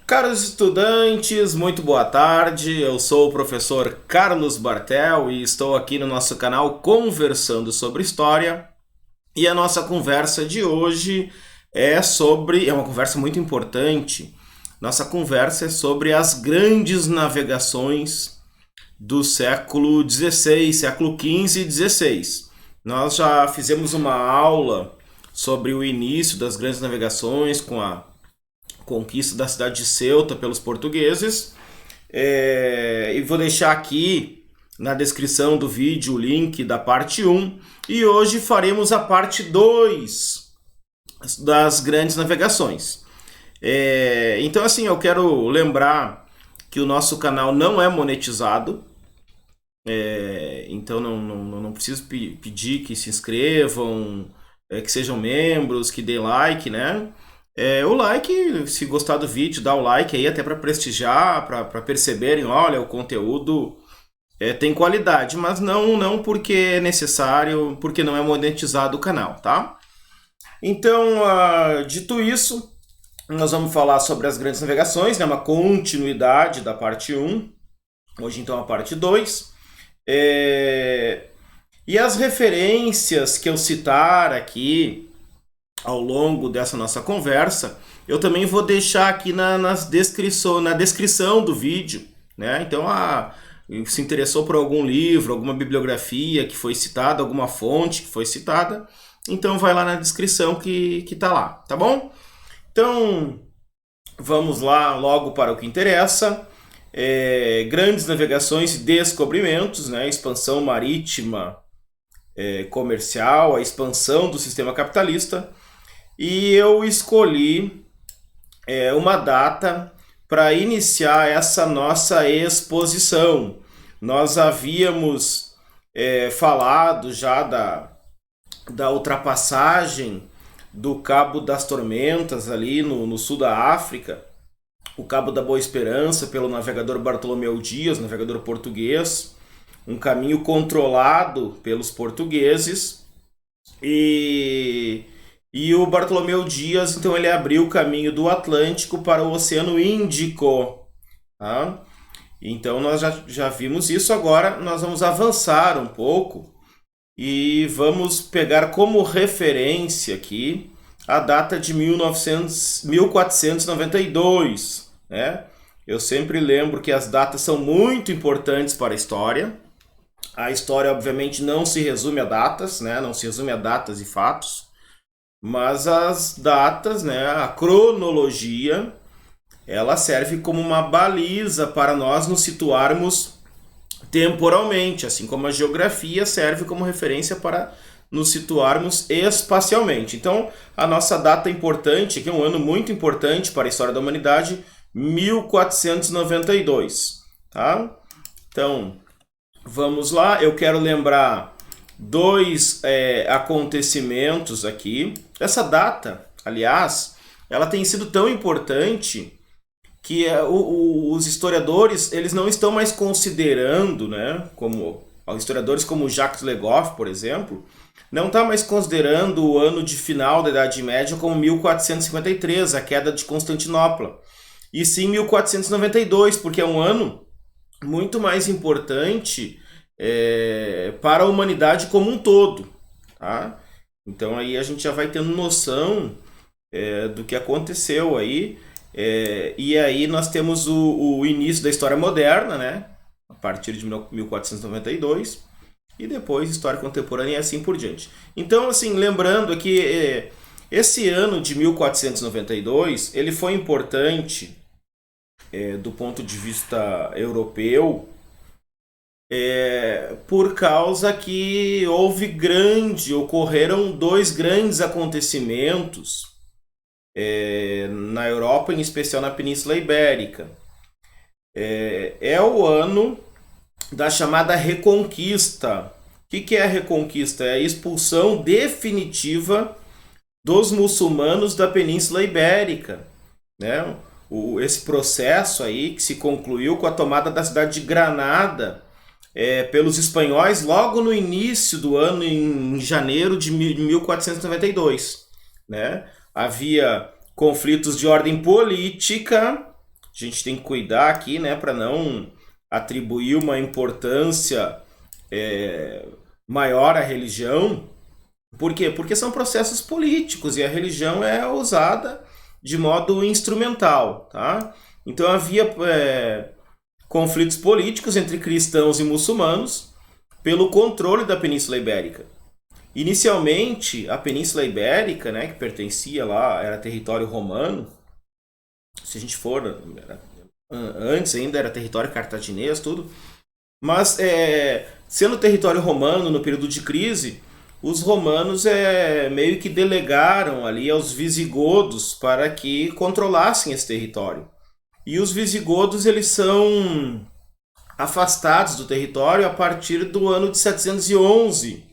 Caros estudantes, muito boa tarde. Eu sou o professor Carlos Bartel e estou aqui no nosso canal conversando sobre história. E a nossa conversa de hoje é uma conversa muito importante. Nossa conversa é sobre as grandes navegações do século XVI, século XV e XVI. Nós já fizemos uma aula sobre o início das grandes navegações com a conquista da cidade de Ceuta pelos portugueses. E vou deixar aqui na descrição do vídeo o link da parte 1. E hoje faremos a parte 2 das grandes navegações. Então, assim, eu quero lembrar que o nosso canal não é monetizado. Então, não preciso pedir que se inscrevam, que sejam membros, que dêem like, né? O like, se gostar do vídeo, dá o like aí até para prestigiar, para perceberem, olha, o conteúdo tem qualidade, mas não porque é necessário, porque não é monetizado o canal, tá? Então, dito isso, nós vamos falar sobre as grandes navegações, né, uma continuidade da parte 1, hoje então a parte 2. E as referências que eu citar aqui ao longo dessa nossa conversa, eu também vou deixar aqui na descrição do vídeo, né? Então, se interessou por algum livro, alguma bibliografia que foi citada, alguma fonte que foi citada, então vai lá na descrição que tá lá, tá bom? Então, vamos lá logo para o que interessa. Grandes navegações e descobrimentos, né? Expansão marítima comercial, a expansão do sistema capitalista. E eu escolhi uma data para iniciar essa nossa exposição. Nós havíamos falado já da ultrapassagem do Cabo das Tormentas ali no sul da África, o Cabo da Boa Esperança pelo navegador Bartolomeu Dias, navegador português, um caminho controlado pelos portugueses. E o Bartolomeu Dias, então, ele abriu o caminho do Atlântico para o Oceano Índico. Tá? Então, nós já vimos isso. Agora, nós vamos avançar um pouco e vamos pegar como referência aqui a data de 1492. Né? Eu sempre lembro que as datas são muito importantes para a história. A história, obviamente, não se resume a datas, né? Não se resume a datas e fatos. Mas as datas, né, a cronologia, ela serve como uma baliza para nós nos situarmos temporalmente, assim como a geografia serve como referência para nos situarmos espacialmente. Então, a nossa data importante, que é um ano muito importante para a história da humanidade, 1492. Tá? Então, vamos lá, eu quero lembrar dois acontecimentos aqui. Essa data, aliás, ela tem sido tão importante que os historiadores eles não estão mais considerando, né, como historiadores como Jacques Le Goff, por exemplo, não está mais considerando o ano de final da Idade Média como 1453, a queda de Constantinopla, e sim 1492, porque é um ano muito mais importante para a humanidade como um todo, tá? Então aí a gente já vai tendo noção do que aconteceu aí, e aí nós temos o início da história moderna, né? A partir de 1492, e depois história contemporânea e assim por diante. Então, assim, lembrando que esse ano de 1492 ele foi importante do ponto de vista europeu, por causa que ocorreram dois grandes acontecimentos na Europa, em especial na Península Ibérica. É o ano da chamada Reconquista. O que é a Reconquista? É a expulsão definitiva dos muçulmanos da Península Ibérica, né? Esse processo aí que se concluiu com a tomada da cidade de Granada pelos espanhóis logo no início do ano, em janeiro de 1492. Né? Havia conflitos de ordem política, gente tem que cuidar aqui, né, para não atribuir uma importância maior à religião. Por quê? Porque são processos políticos e a religião é usada de modo instrumental, tá? Então havia conflitos políticos entre cristãos e muçulmanos pelo controle da Península Ibérica. Inicialmente, a Península Ibérica, né, que pertencia lá, era território romano. Se a gente for, antes ainda era território cartaginês, tudo. Mas, sendo território romano no período de crise, os romanos meio que delegaram ali aos visigodos para que controlassem esse território. E os visigodos, eles são afastados do território a partir do ano de 711,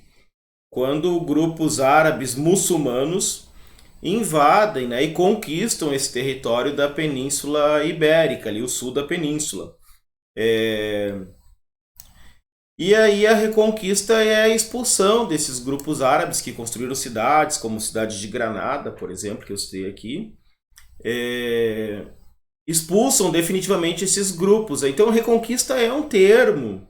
quando grupos árabes muçulmanos invadem, né, e conquistam esse território da Península Ibérica, ali o sul da península. E aí a reconquista é a expulsão desses grupos árabes que construíram cidades, como a cidade de Granada, por exemplo, que eu citei aqui. Expulsam definitivamente esses grupos. Então, reconquista é um termo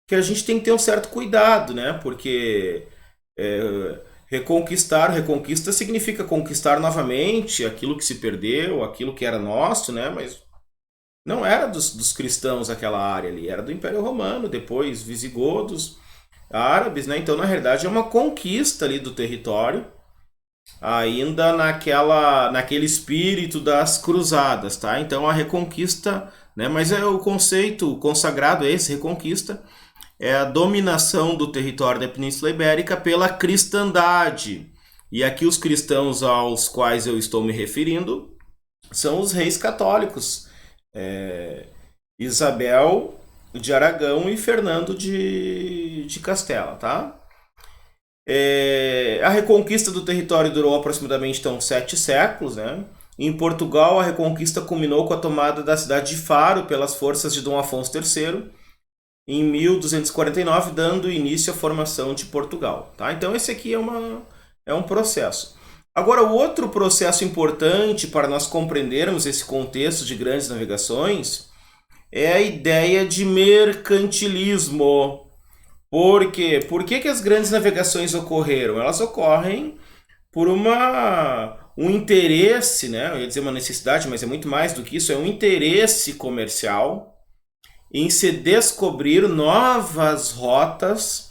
que a gente tem que ter um certo cuidado, né? Porque reconquista significa conquistar novamente aquilo que se perdeu, aquilo que era nosso, né? Mas não era dos cristãos aquela área ali, era do Império Romano, depois visigodos, árabes, né? Então, na realidade, é uma conquista ali do território, ainda naquele espírito das cruzadas, tá? Então, a reconquista, né? Mas o conceito consagrado é esse, reconquista, é a dominação do território da Península Ibérica pela cristandade. E aqui os cristãos aos quais eu estou me referindo são os reis católicos, Isabel de Aragão e Fernando de Castela, tá? A reconquista do território durou aproximadamente então 7 séculos, né? Em Portugal, a reconquista culminou com a tomada da cidade de Faro pelas forças de Dom Afonso III em 1249, dando início à formação de Portugal, tá? Então esse aqui é um processo. Agora, o outro processo importante para nós compreendermos esse contexto de grandes navegações é a ideia de mercantilismo. Por quê? Por que as grandes navegações ocorreram? Elas ocorrem por um interesse, né? Eu ia dizer uma necessidade, mas é muito mais do que isso, é um interesse comercial em se descobrir novas rotas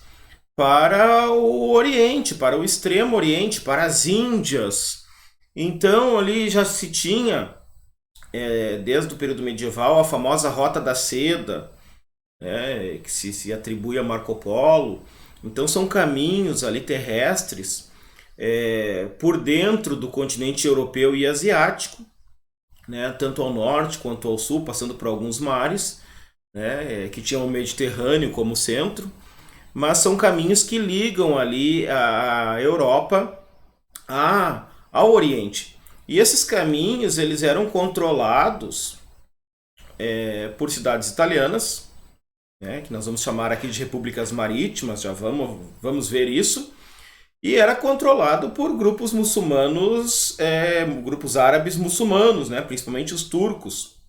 para o Oriente, para o Extremo Oriente, para as Índias. Então ali já se tinha, desde o período medieval, a famosa Rota da Seda, que se atribui a Marco Polo. Então são caminhos ali terrestres por dentro do continente europeu e asiático, né, tanto ao norte quanto ao sul, passando por alguns mares, né, que tinham o Mediterrâneo como centro, mas são caminhos que ligam ali a Europa ao Oriente. E esses caminhos eles eram controlados por cidades italianas, né, que nós vamos chamar aqui de repúblicas marítimas, já vamos ver isso, e era controlado por grupos muçulmanos, grupos árabes muçulmanos, né, principalmente os turcos.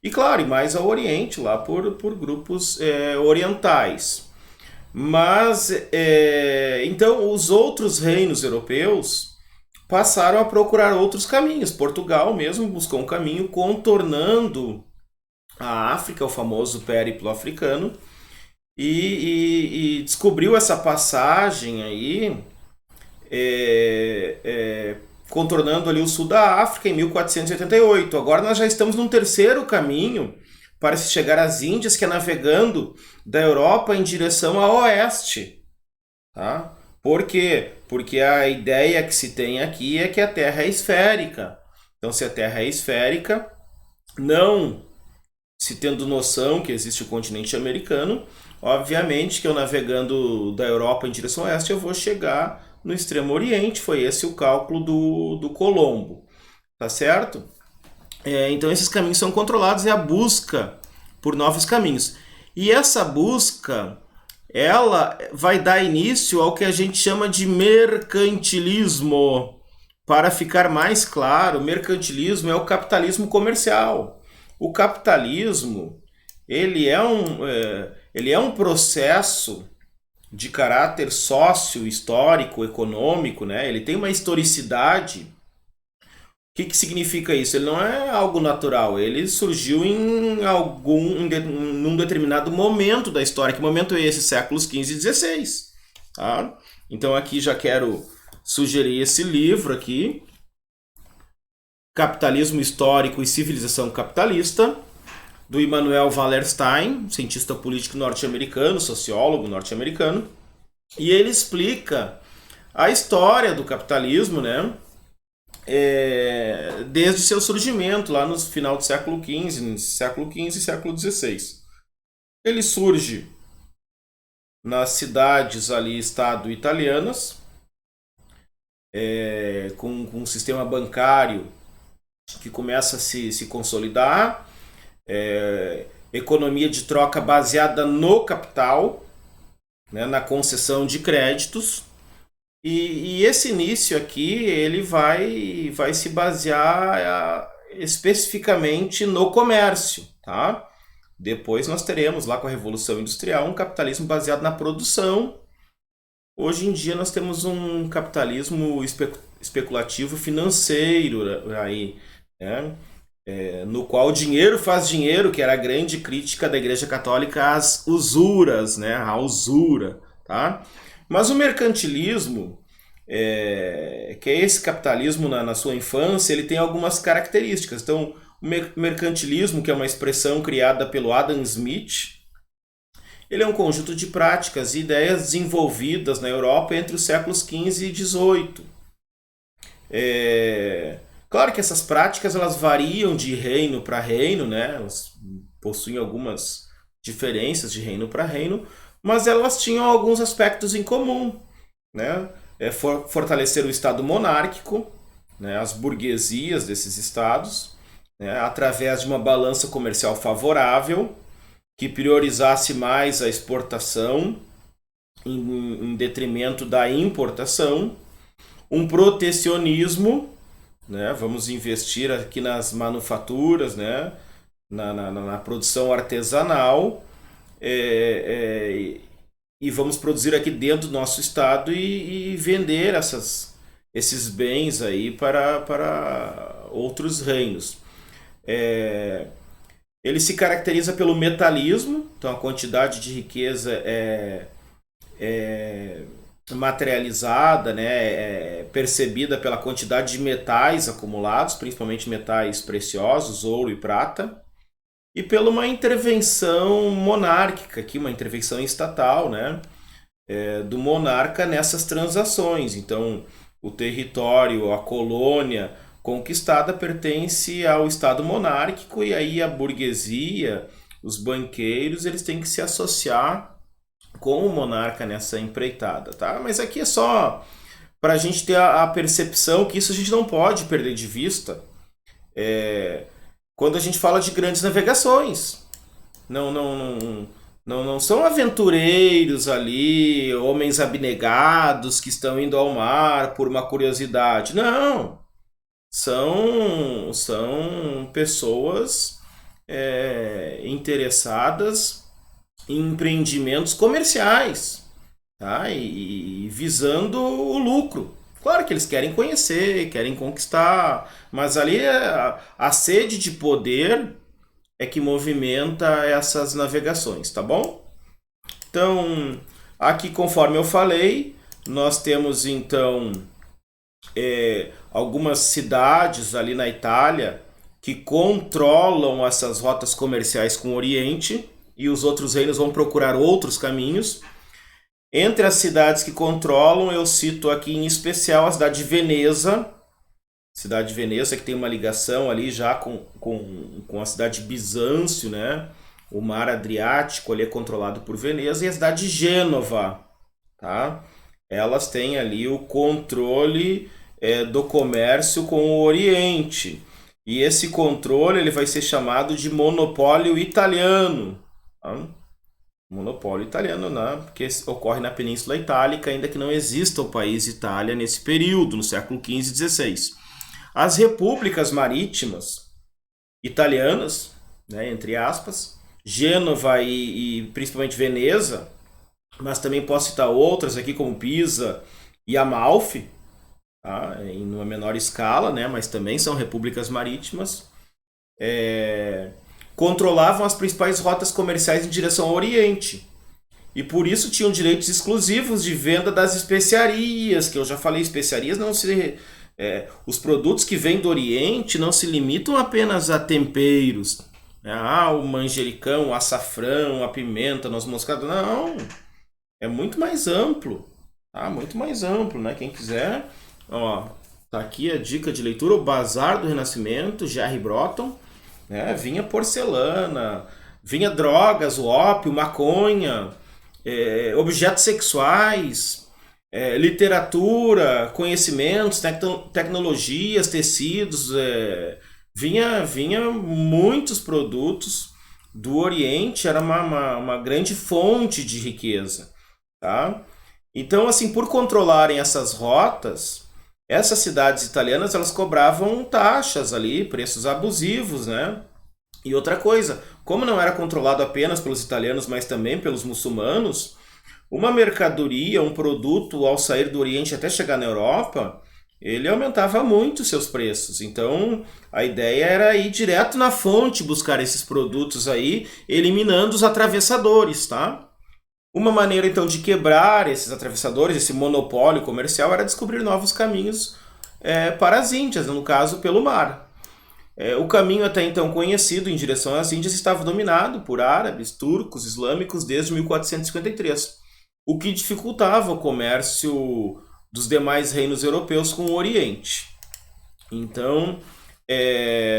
E claro, e mais ao Oriente, lá por grupos orientais. Mas, então, os outros reinos europeus passaram a procurar outros caminhos. Portugal mesmo buscou um caminho contornando a África, o famoso périplo africano, e descobriu essa passagem aí, contornando ali o sul da África em 1488. Agora nós já estamos num terceiro caminho para se chegar às Índias, que é navegando da Europa em direção a oeste. Tá? Por quê? Porque a ideia que se tem aqui é que a Terra é esférica. Então, se a Terra é esférica, não se tendo noção que existe o continente americano, obviamente que eu navegando da Europa em direção a oeste, eu vou chegar no Extremo Oriente. Foi esse o cálculo do Colombo, tá certo? Então esses caminhos são controlados, e a busca por novos caminhos. E essa busca, ela vai dar início ao que a gente chama de mercantilismo. para ficar mais claro, o mercantilismo é o capitalismo comercial. O capitalismo, ele é um processo de caráter sócio, histórico, econômico, né? Ele tem uma historicidade. O que, que significa isso? Ele não é algo natural, ele surgiu num determinado momento da história. Que momento é esse? Séculos XV e XVI. Tá? Então aqui já quero sugerir esse livro aqui, Capitalismo Histórico e Civilização Capitalista, do Immanuel Wallerstein, cientista político norte-americano, sociólogo norte-americano, e ele explica a história do capitalismo, né? Desde seu surgimento, lá no final do século XV, e século XVI. Ele surge nas cidades ali, estado italianas, com um sistema bancário que começa a se consolidar, economia de troca baseada no capital, né, na concessão de créditos. E esse início aqui ele vai se basear especificamente no comércio, tá? Depois nós teremos lá com a Revolução Industrial um capitalismo baseado na produção. Hoje em dia nós temos um capitalismo especulativo financeiro aí, né? No qual o dinheiro faz dinheiro, que era a grande crítica da Igreja Católica às usuras, né? A usura, tá? Mas o mercantilismo, que é esse capitalismo na sua infância, ele tem algumas características. Então, o mercantilismo, que é uma expressão criada pelo Adam Smith, ele é um conjunto de práticas e ideias desenvolvidas na Europa entre os séculos XV e XVIII. Claro que essas práticas elas variam de reino para reino, né? Elas possuem algumas diferenças de reino para reino, mas elas tinham alguns aspectos em comum, né? Fortalecer o Estado monárquico, né? As burguesias desses estados, né? Através de uma balança comercial favorável, que priorizasse mais a exportação em detrimento da importação, um protecionismo, né? Vamos investir aqui nas manufaturas, né? na produção artesanal, e vamos produzir aqui dentro do nosso estado e vender esses bens aí para outros reinos. Ele se caracteriza pelo metalismo, então a quantidade de riqueza é materializada, né, percebida pela quantidade de metais acumulados, principalmente metais preciosos, ouro e prata, e pela uma intervenção monárquica, aqui, uma intervenção estatal, né, do monarca nessas transações. Então, o território, a colônia conquistada pertence ao Estado monárquico, e aí a burguesia, os banqueiros, eles têm que se associar com o monarca nessa empreitada, tá? Mas aqui é só para a gente ter a percepção que isso a gente não pode perder de vista quando a gente fala de grandes navegações. Não são aventureiros ali, homens abnegados que estão indo ao mar por uma curiosidade. Não! São pessoas interessadas em empreendimentos comerciais, tá? E visando o lucro. Claro que eles querem conhecer, querem conquistar, mas ali a sede de poder é que movimenta essas navegações, tá bom? Então, aqui conforme eu falei, nós temos então algumas cidades ali na Itália que controlam essas rotas comerciais com o Oriente, e os outros reinos vão procurar outros caminhos. Entre as cidades que controlam, eu cito aqui em especial a cidade de Veneza. Cidade de Veneza que tem uma ligação ali já com a cidade de Bizâncio, né? O mar Adriático ali é controlado por Veneza, e a cidade de Gênova, tá? Elas têm ali o controle do comércio com o Oriente. E esse controle ele vai ser chamado de monopólio italiano. Tá? Monopólio italiano, né? Porque ocorre na Península Itálica, ainda que não exista o país Itália nesse período, no século XV e XVI. As repúblicas marítimas italianas, né, entre aspas, Gênova e principalmente Veneza, mas também posso citar outras aqui como Pisa e Amalfi, tá, em uma menor escala, né, mas também são repúblicas marítimas, controlavam as principais rotas comerciais em direção ao Oriente. E por isso tinham direitos exclusivos de venda das especiarias, que eu já falei, especiarias não se... os produtos que vêm do Oriente não se limitam apenas a temperos. Né? O manjericão, o açafrão, a pimenta, noz moscada. Não, é muito mais amplo. Tá? Muito mais amplo, né? Quem quiser, ó, tá aqui a dica de leitura, o Bazar do Renascimento, Jerry Broughton. Né? Vinha porcelana, vinha drogas, o ópio, maconha, objetos sexuais, literatura, conhecimentos, tecnologias, tecidos, vinha muitos produtos do Oriente, era uma grande fonte de riqueza, tá? Então, assim, por controlarem essas rotas, essas cidades italianas, elas cobravam taxas ali, preços abusivos, né? E outra coisa, como não era controlado apenas pelos italianos, mas também pelos muçulmanos, uma mercadoria, um produto, ao sair do Oriente até chegar na Europa, ele aumentava muito seus preços. Então, a ideia era ir direto na fonte buscar esses produtos aí, eliminando os atravessadores, tá? Uma maneira, então, de quebrar esses atravessadores, esse monopólio comercial, era descobrir novos caminhos para as Índias, no caso, pelo mar. O caminho até então conhecido em direção às Índias estava dominado por árabes, turcos, islâmicos desde 1453, o que dificultava o comércio dos demais reinos europeus com o Oriente. Então,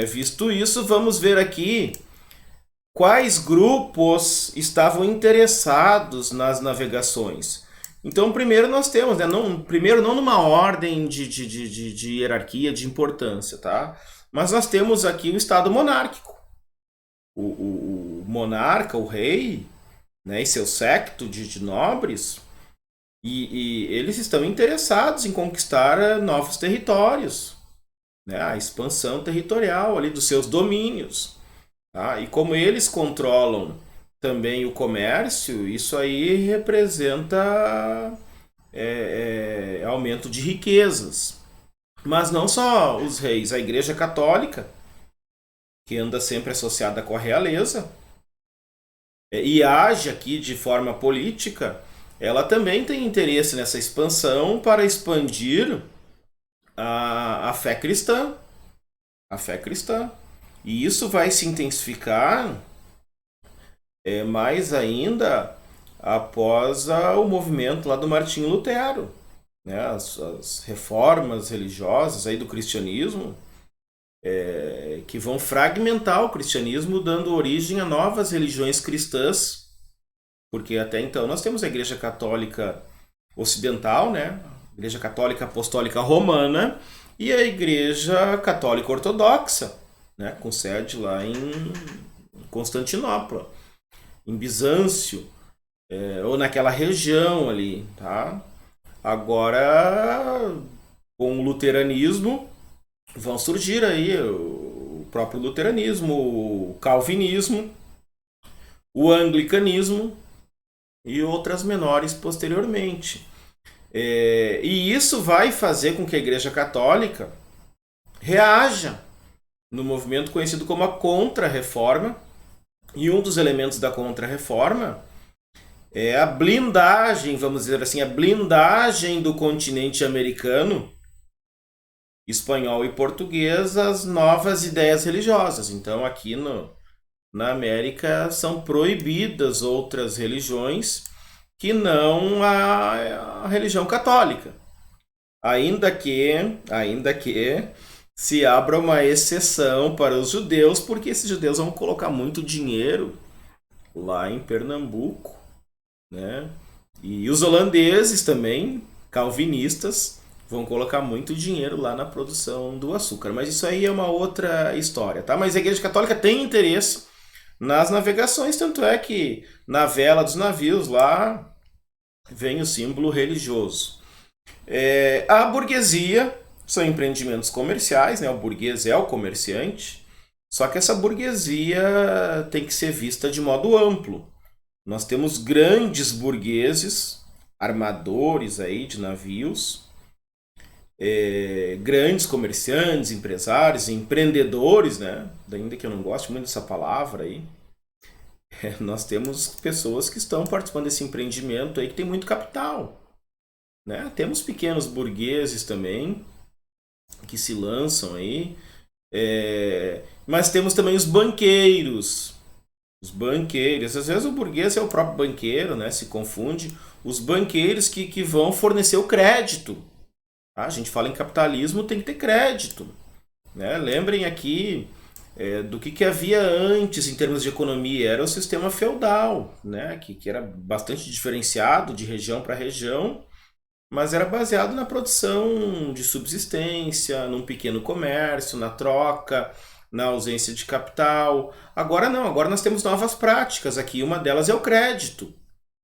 visto isso, vamos ver aqui quais grupos estavam interessados nas navegações. Então, primeiro nós temos, né, primeiro não numa ordem de hierarquia, de importância, tá? Mas nós temos aqui o Estado monárquico. O monarca, o rei, né, e seu séquito de nobres, e eles estão interessados em conquistar novos territórios, né, a expansão territorial ali dos seus domínios. Tá? E como eles controlam também o comércio, isso aí representa aumento de riquezas. Mas não só os reis, a Igreja Católica, que anda sempre associada com a realeza, e age aqui de forma política, ela também tem interesse nessa expansão para expandir a fé cristã. A fé cristã. E isso vai se intensificar mais ainda após o movimento lá do Martinho Lutero. Né? As reformas religiosas aí do cristianismo que vão fragmentar o cristianismo, dando origem a novas religiões cristãs, porque até então nós temos a Igreja Católica Ocidental, né? A Igreja Católica Apostólica Romana e a Igreja Católica Ortodoxa, né? Com sede lá em Constantinopla, em Bizâncio, ou naquela região ali, tá? Agora, com o luteranismo, vão surgir aí o próprio luteranismo, o calvinismo, o anglicanismo e outras menores posteriormente. E isso vai fazer com que a Igreja Católica reaja no movimento conhecido como a Contra-Reforma, e um dos elementos da Contra-Reforma é a blindagem, vamos dizer assim, a blindagem do continente americano, espanhol e português às novas ideias religiosas. Então, aqui na América são proibidas outras religiões que não a religião católica. Ainda que se abra uma exceção para os judeus, porque esses judeus vão colocar muito dinheiro lá em Pernambuco, né? E os holandeses também, calvinistas, vão colocar muito dinheiro lá na produção do açúcar. Mas isso aí é uma outra história, tá? Mas a Igreja Católica tem interesse nas navegações, tanto é que na vela dos navios lá vem o símbolo religioso. A burguesia são empreendimentos comerciais, né? O burguês é o comerciante, só que essa burguesia tem que ser vista de modo amplo. Nós temos grandes burgueses, armadores aí de navios, grandes comerciantes, empresários, empreendedores, né? Ainda que eu não goste muito dessa palavra aí. Nós temos pessoas que estão participando desse empreendimento aí que tem muito capital, né? Temos pequenos burgueses também que se lançam aí, mas temos também os banqueiros. Os banqueiros, às vezes o burguês é o próprio banqueiro, né? Se confunde. Os banqueiros que vão fornecer o crédito. A gente fala em capitalismo, tem que ter crédito, né? Lembrem aqui do que havia antes em termos de economia. Era o sistema feudal, né? Que era bastante diferenciado de região para região, mas era baseado na produção de subsistência, num pequeno comércio, na troca, na ausência de capital. Agora não, agora nós temos novas práticas aqui. Uma delas é o crédito,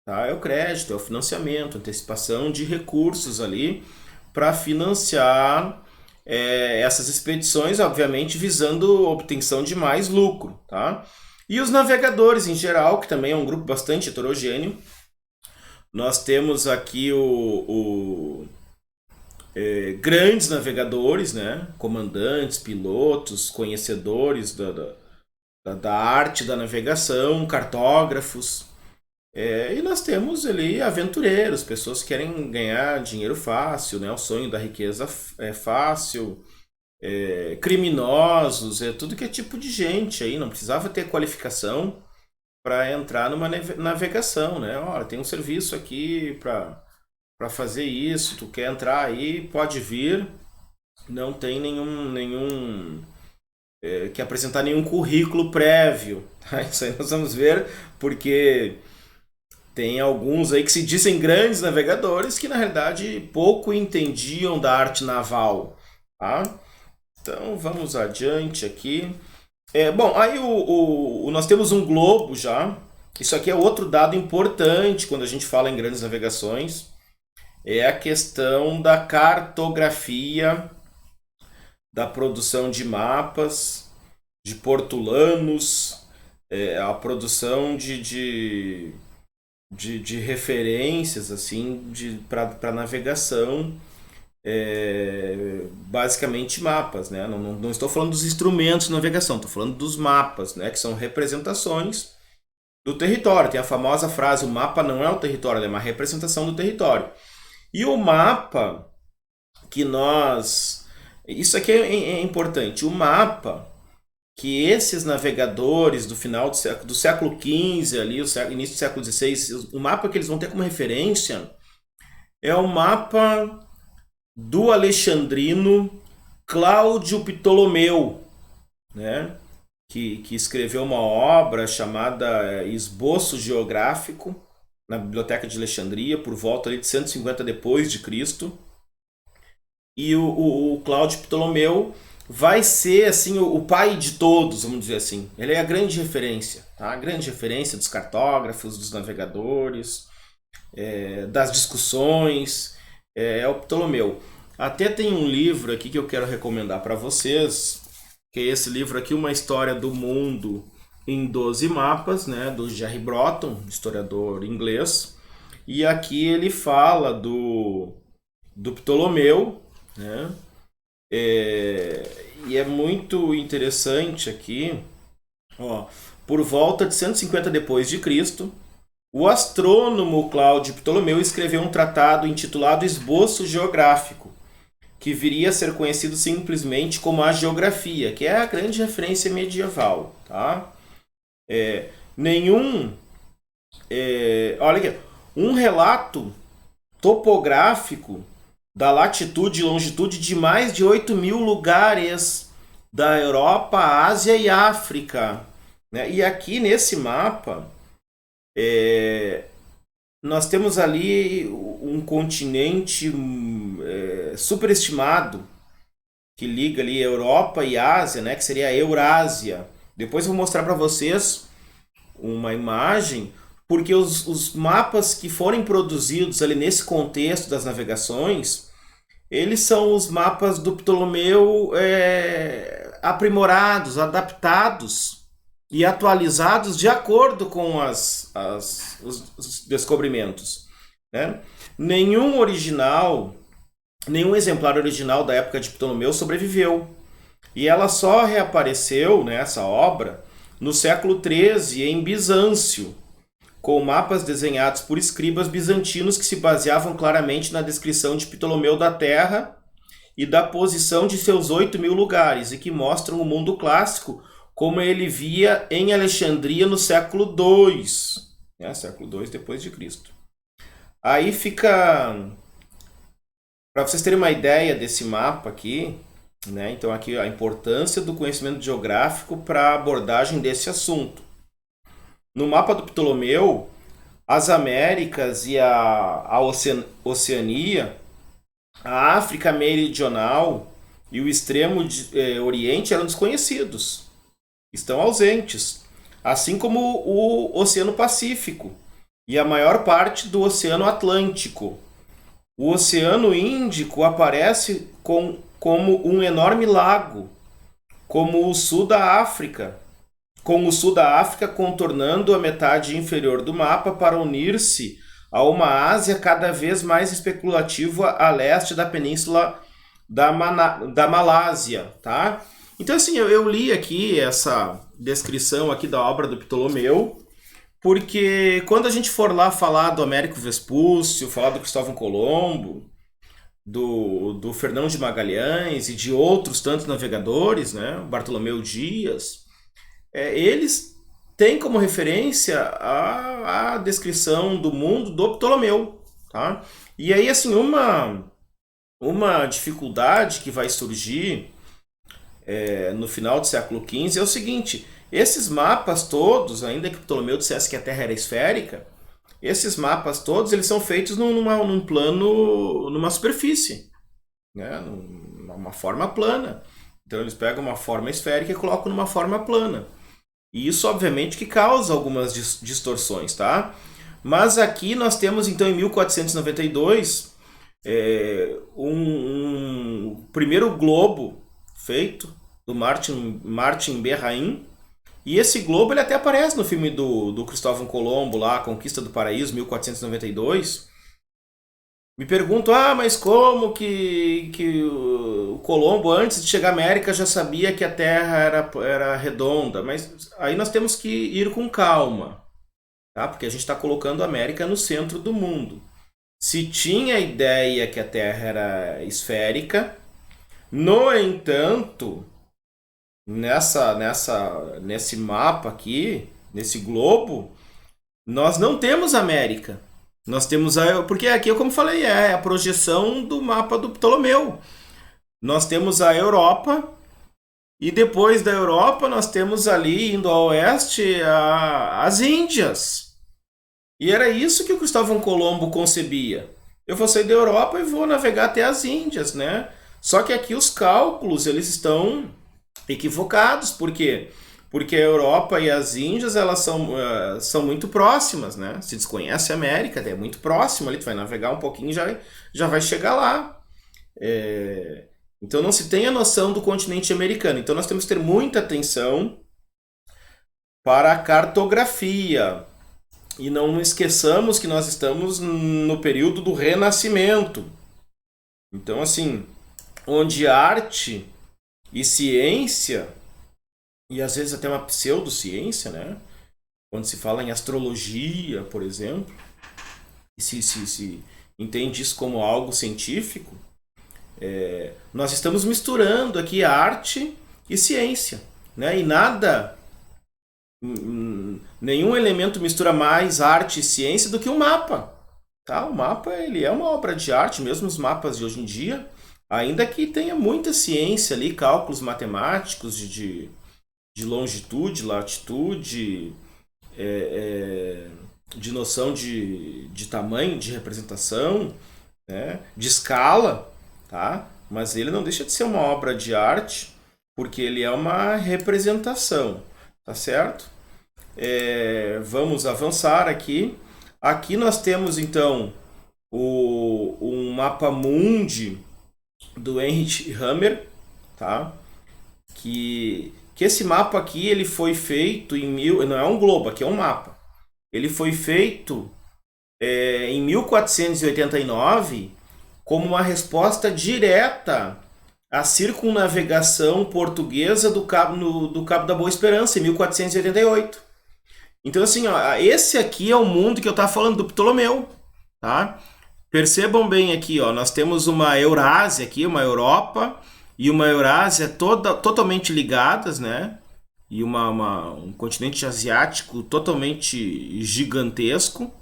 tá? É o crédito, é o financiamento, antecipação de recursos ali para financiar essas expedições, obviamente visando obtenção de mais lucro, tá? E os navegadores em geral, que também é um grupo bastante heterogêneo. Nós temos aqui grandes navegadores, né? Comandantes, pilotos, conhecedores da arte da navegação, cartógrafos. E nós temos ali aventureiros, pessoas que querem ganhar dinheiro fácil, né? O sonho da riqueza é fácil, criminosos, tudo que é tipo de gente aí, não precisava ter qualificação para entrar numa navegação, né? Olha, tem um serviço aqui para fazer isso, tu quer entrar aí, pode vir, não tem nenhum que apresentar nenhum currículo prévio, tá? Isso aí nós vamos ver, porque tem alguns aí que se dizem grandes navegadores que na realidade pouco entendiam da arte naval, tá? Então vamos adiante aqui. Bom, aí nós temos um globo já. Isso aqui é outro dado importante quando a gente fala em grandes navegações. É a questão da cartografia, da produção de mapas, de portulanos, a produção de referências assim para navegação. Basicamente mapas, né? Não estou falando dos instrumentos de navegação, estou falando dos mapas, né? Que são representações do território. Tem a famosa frase: o mapa não é o território, é uma representação do território. E o mapa que nós... Isso aqui é importante. O mapa que esses navegadores do final do século XV, ali, início do século XVI, o mapa que eles vão ter como referência é o mapa do alexandrino Cláudio Ptolomeu, né? Que escreveu uma obra chamada Esboço Geográfico na Biblioteca de Alexandria por volta ali de 150 depois de Cristo. E o Cláudio Ptolomeu vai ser assim o pai de todos, vamos dizer assim. Ele é a grande referência, tá? A grande referência dos cartógrafos, dos navegadores, das discussões. É o Ptolomeu. Até tem um livro aqui que eu quero recomendar para vocês, que é esse livro aqui, Uma História do Mundo em 12 Mapas, né, do Jerry Broughton, historiador inglês. E aqui ele fala do Ptolomeu, né? E é muito interessante aqui, ó, por volta de 150 depois de Cristo, o astrônomo Cláudio Ptolomeu escreveu um tratado intitulado Esboço Geográfico, que viria a ser conhecido simplesmente como a geografia, que é a grande referência medieval, tá? Olha aqui, um relato topográfico da latitude e longitude de mais de 8.000 lugares da Europa, Ásia e África, né? E aqui nesse mapa nós temos ali um continente superestimado que liga ali Europa e Ásia, né? Que seria a Eurásia. Depois eu vou mostrar para vocês uma imagem, porque os mapas que forem produzidos ali nesse contexto das navegações, eles são os mapas do Ptolomeu aprimorados, adaptados e atualizados de acordo com os descobrimentos, né? Nenhum exemplar original da época de Ptolomeu sobreviveu. E ela só reapareceu, né, essa obra, no século XIII, em Bizâncio, com mapas desenhados por escribas bizantinos que se baseavam claramente na descrição de Ptolomeu da Terra e da posição de seus 8.000 lugares, e que mostram o mundo clássico como ele via em Alexandria no século II, né, século II depois de Cristo. Aí fica, para vocês terem uma ideia desse mapa aqui, né, então aqui a importância do conhecimento geográfico para a abordagem desse assunto. No mapa do Ptolomeu, as Américas e a Oceania, a África Meridional e o extremo Oriente eram desconhecidos, estão ausentes, assim como o Oceano Pacífico e a maior parte do Oceano Atlântico. O Oceano Índico aparece como um enorme lago, como o sul da África, com o sul da África contornando a metade inferior do mapa para unir-se a uma Ásia cada vez mais especulativa a leste da península da Malásia, tá? Então, assim, eu li aqui essa descrição aqui da obra do Ptolomeu, porque quando a gente for lá falar do Américo Vespúcio, falar do Cristóvão Colombo, do Fernão de Magalhães e de outros tantos navegadores, né, Bartolomeu Dias, eles têm como referência a descrição do mundo do Ptolomeu, tá? E aí, assim, uma dificuldade que vai surgir no final do século XV é o seguinte: esses mapas todos, ainda que Ptolomeu dissesse que a Terra era esférica, esses mapas todos eles são feitos num plano, numa superfície, né? Numa forma plana. Então eles pegam uma forma esférica e colocam numa forma plana. E isso, obviamente, que causa algumas distorções, tá? Mas aqui nós temos, então, em 1492, um primeiro globo feito do Martin Berrain. E esse globo ele até aparece no filme do Cristóvão Colombo, lá, A Conquista do Paraíso, 1492. Me pergunto, mas como que o Colombo, antes de chegar à América, já sabia que a Terra era redonda? Mas aí nós temos que ir com calma, tá? Porque a gente está colocando a América no centro do mundo. Se tinha a ideia que a Terra era esférica, no entanto, nesse mapa aqui, nesse globo, nós não temos América. Nós temos porque aqui, como falei, é a projeção do mapa do Ptolomeu. Nós temos a Europa e depois da Europa nós temos ali, indo ao oeste, as Índias. E era isso que o Cristóvão Colombo concebia. Eu vou sair da Europa e vou navegar até as Índias, né? Só que aqui os cálculos eles estão equivocados. Por quê? Porque a Europa e as Índias elas são muito próximas, né? Se desconhece a América, é muito próximo ali, tu vai navegar um pouquinho e já vai chegar lá. Então não se tem a noção do continente americano. Então nós temos que ter muita atenção para a cartografia. E não esqueçamos que nós estamos no período do Renascimento. Então, assim, onde arte e ciência, e às vezes até uma pseudociência, né? Quando se fala em astrologia, por exemplo, e se entende isso como algo científico, nós estamos misturando aqui arte e ciência, né? E nenhum elemento mistura mais arte e ciência do que um mapa, tá? O mapa ele é uma obra de arte, mesmo os mapas de hoje em dia, ainda que tenha muita ciência ali, cálculos matemáticos de longitude, latitude, de noção de tamanho, de representação, né? De escala, tá? Mas ele não deixa de ser uma obra de arte, porque ele é uma representação, tá certo? Vamos avançar aqui. Aqui nós temos então um mapa mundi do Heinrich Hammer, tá? Que esse mapa aqui ele foi feito não é um globo, aqui é um mapa. Ele foi feito em 1489 como uma resposta direta à circunnavegação portuguesa do Cabo da Boa Esperança, em 1488. Então, assim, ó, esse aqui é o mundo que eu estava falando do Ptolomeu, tá? Percebam bem aqui, ó, nós temos uma Eurásia aqui, uma Europa e uma Eurásia totalmente ligadas, né? E um continente asiático totalmente gigantesco.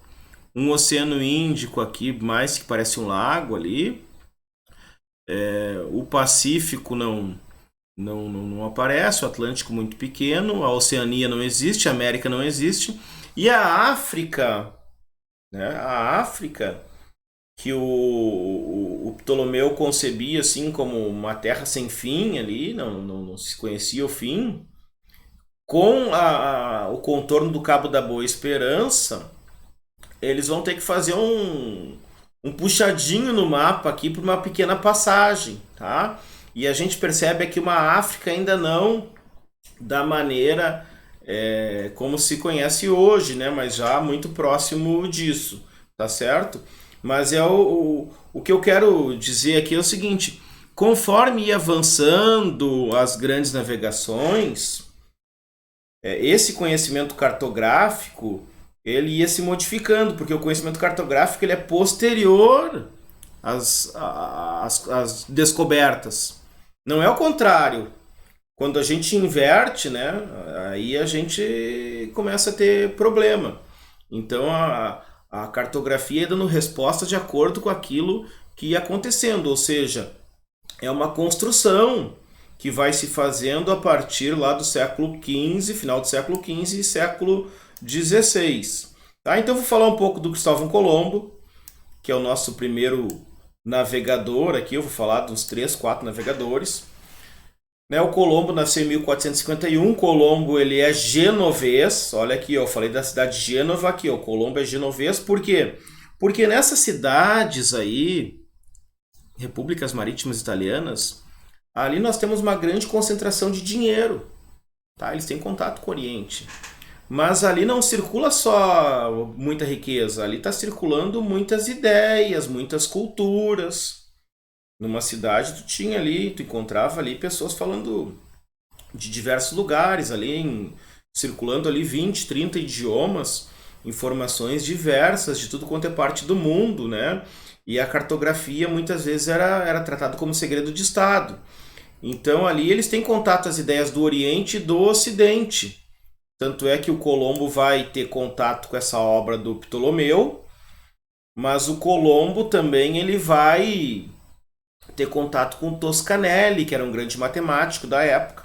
Um oceano Índico aqui, mais que parece um lago ali. O Pacífico não aparece, o Atlântico muito pequeno, a Oceania não existe, a América não existe. E a África, né? A África, que o Ptolomeu concebia assim como uma terra sem fim ali, não se conhecia o fim, com o contorno do Cabo da Boa Esperança, eles vão ter que fazer um puxadinho no mapa aqui por uma pequena passagem, tá? E a gente percebe aqui uma África ainda não da maneira como se conhece hoje, né? Mas já muito próximo disso, tá certo? Mas o que eu quero dizer aqui é o seguinte: conforme ia avançando as grandes navegações, esse conhecimento cartográfico ele ia se modificando, porque o conhecimento cartográfico ele é posterior às descobertas. Não é o contrário. Quando a gente inverte, né, aí a gente começa a ter problema. Então a cartografia é dando resposta de acordo com aquilo que ia acontecendo, ou seja, é uma construção que vai se fazendo a partir lá do século XV, final do século XV e século XVI. Tá? Então vou falar um pouco do Cristóvão Colombo, que é o nosso primeiro navegador aqui. Eu vou falar dos 3, 4 navegadores. O Colombo nasceu em 1451. Colombo ele é genovês. Olha aqui, eu falei da cidade de Gênova aqui. O Colombo é genovês. Por quê? Porque nessas cidades aí, repúblicas marítimas italianas, ali nós temos uma grande concentração de dinheiro. Tá? Eles têm contato com o Oriente. Mas ali não circula só muita riqueza. Ali está circulando muitas ideias, muitas culturas. Numa cidade tu encontrava ali pessoas falando de diversos lugares, circulando ali 20, 30 idiomas, informações diversas de tudo quanto é parte do mundo, né? E a cartografia muitas vezes era tratada como segredo de Estado. Então ali eles têm contato às ideias do Oriente e do Ocidente. Tanto é que o Colombo vai ter contato com essa obra do Ptolomeu, mas o Colombo também ele vai ter contato com o Toscanelli, que era um grande matemático da época.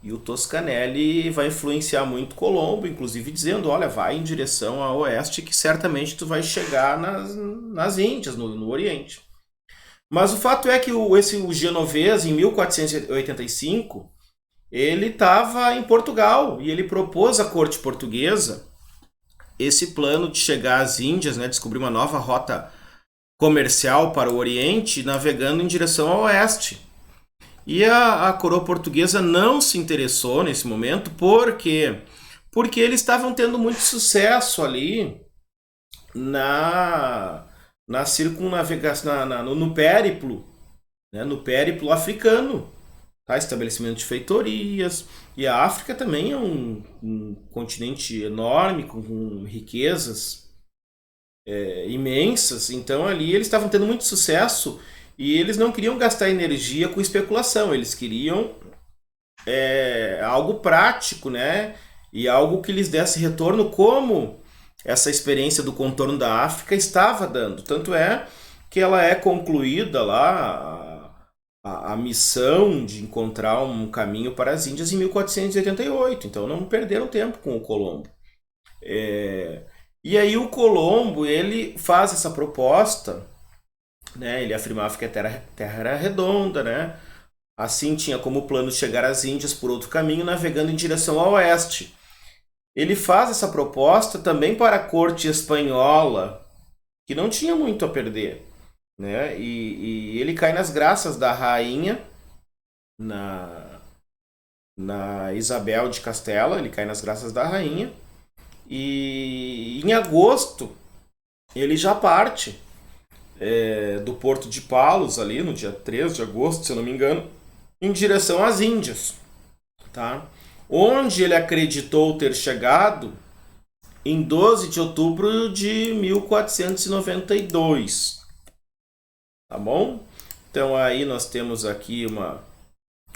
E o Toscanelli vai influenciar muito o Colombo, inclusive dizendo, olha, vai em direção a oeste que certamente tu vai chegar nas Índias, no Oriente. Mas o fato é que o genovês, em 1485, ele estava em Portugal e ele propôs à corte portuguesa esse plano de chegar às Índias, né, descobrir uma nova rota comercial para o Oriente, navegando em direção ao oeste. E a coroa portuguesa não se interessou nesse momento, por quê? Porque eles estavam tendo muito sucesso ali na circunnavegação, no périplo, né, no périplo africano. Tá? Estabelecimento de feitorias. E a África também é um continente enorme, com riquezas imensas. Então ali eles estavam tendo muito sucesso e eles não queriam gastar energia com especulação. Eles queriam algo prático, né? E algo que lhes desse retorno, como essa experiência do contorno da África estava dando. Tanto é que ela é concluída lá, a missão de encontrar um caminho para as Índias em 1488. Então não perderam tempo com o Colombo. E aí o Colombo ele faz essa proposta, né? Ele afirmava que a Terra era redonda, né? Assim tinha como plano chegar às Índias por outro caminho, navegando em direção ao oeste. ele faz essa proposta também para a corte espanhola, que não tinha muito a perder, né? E ele cai nas graças da rainha, na, na Isabel de Castela, ele cai nas graças da rainha, e em agosto ele já parte do Porto de Palos, ali no dia 3 de agosto, se eu não me engano, em direção às Índias, tá? Onde ele acreditou ter chegado em 12 de outubro de 1492, tá bom? Então aí nós temos aqui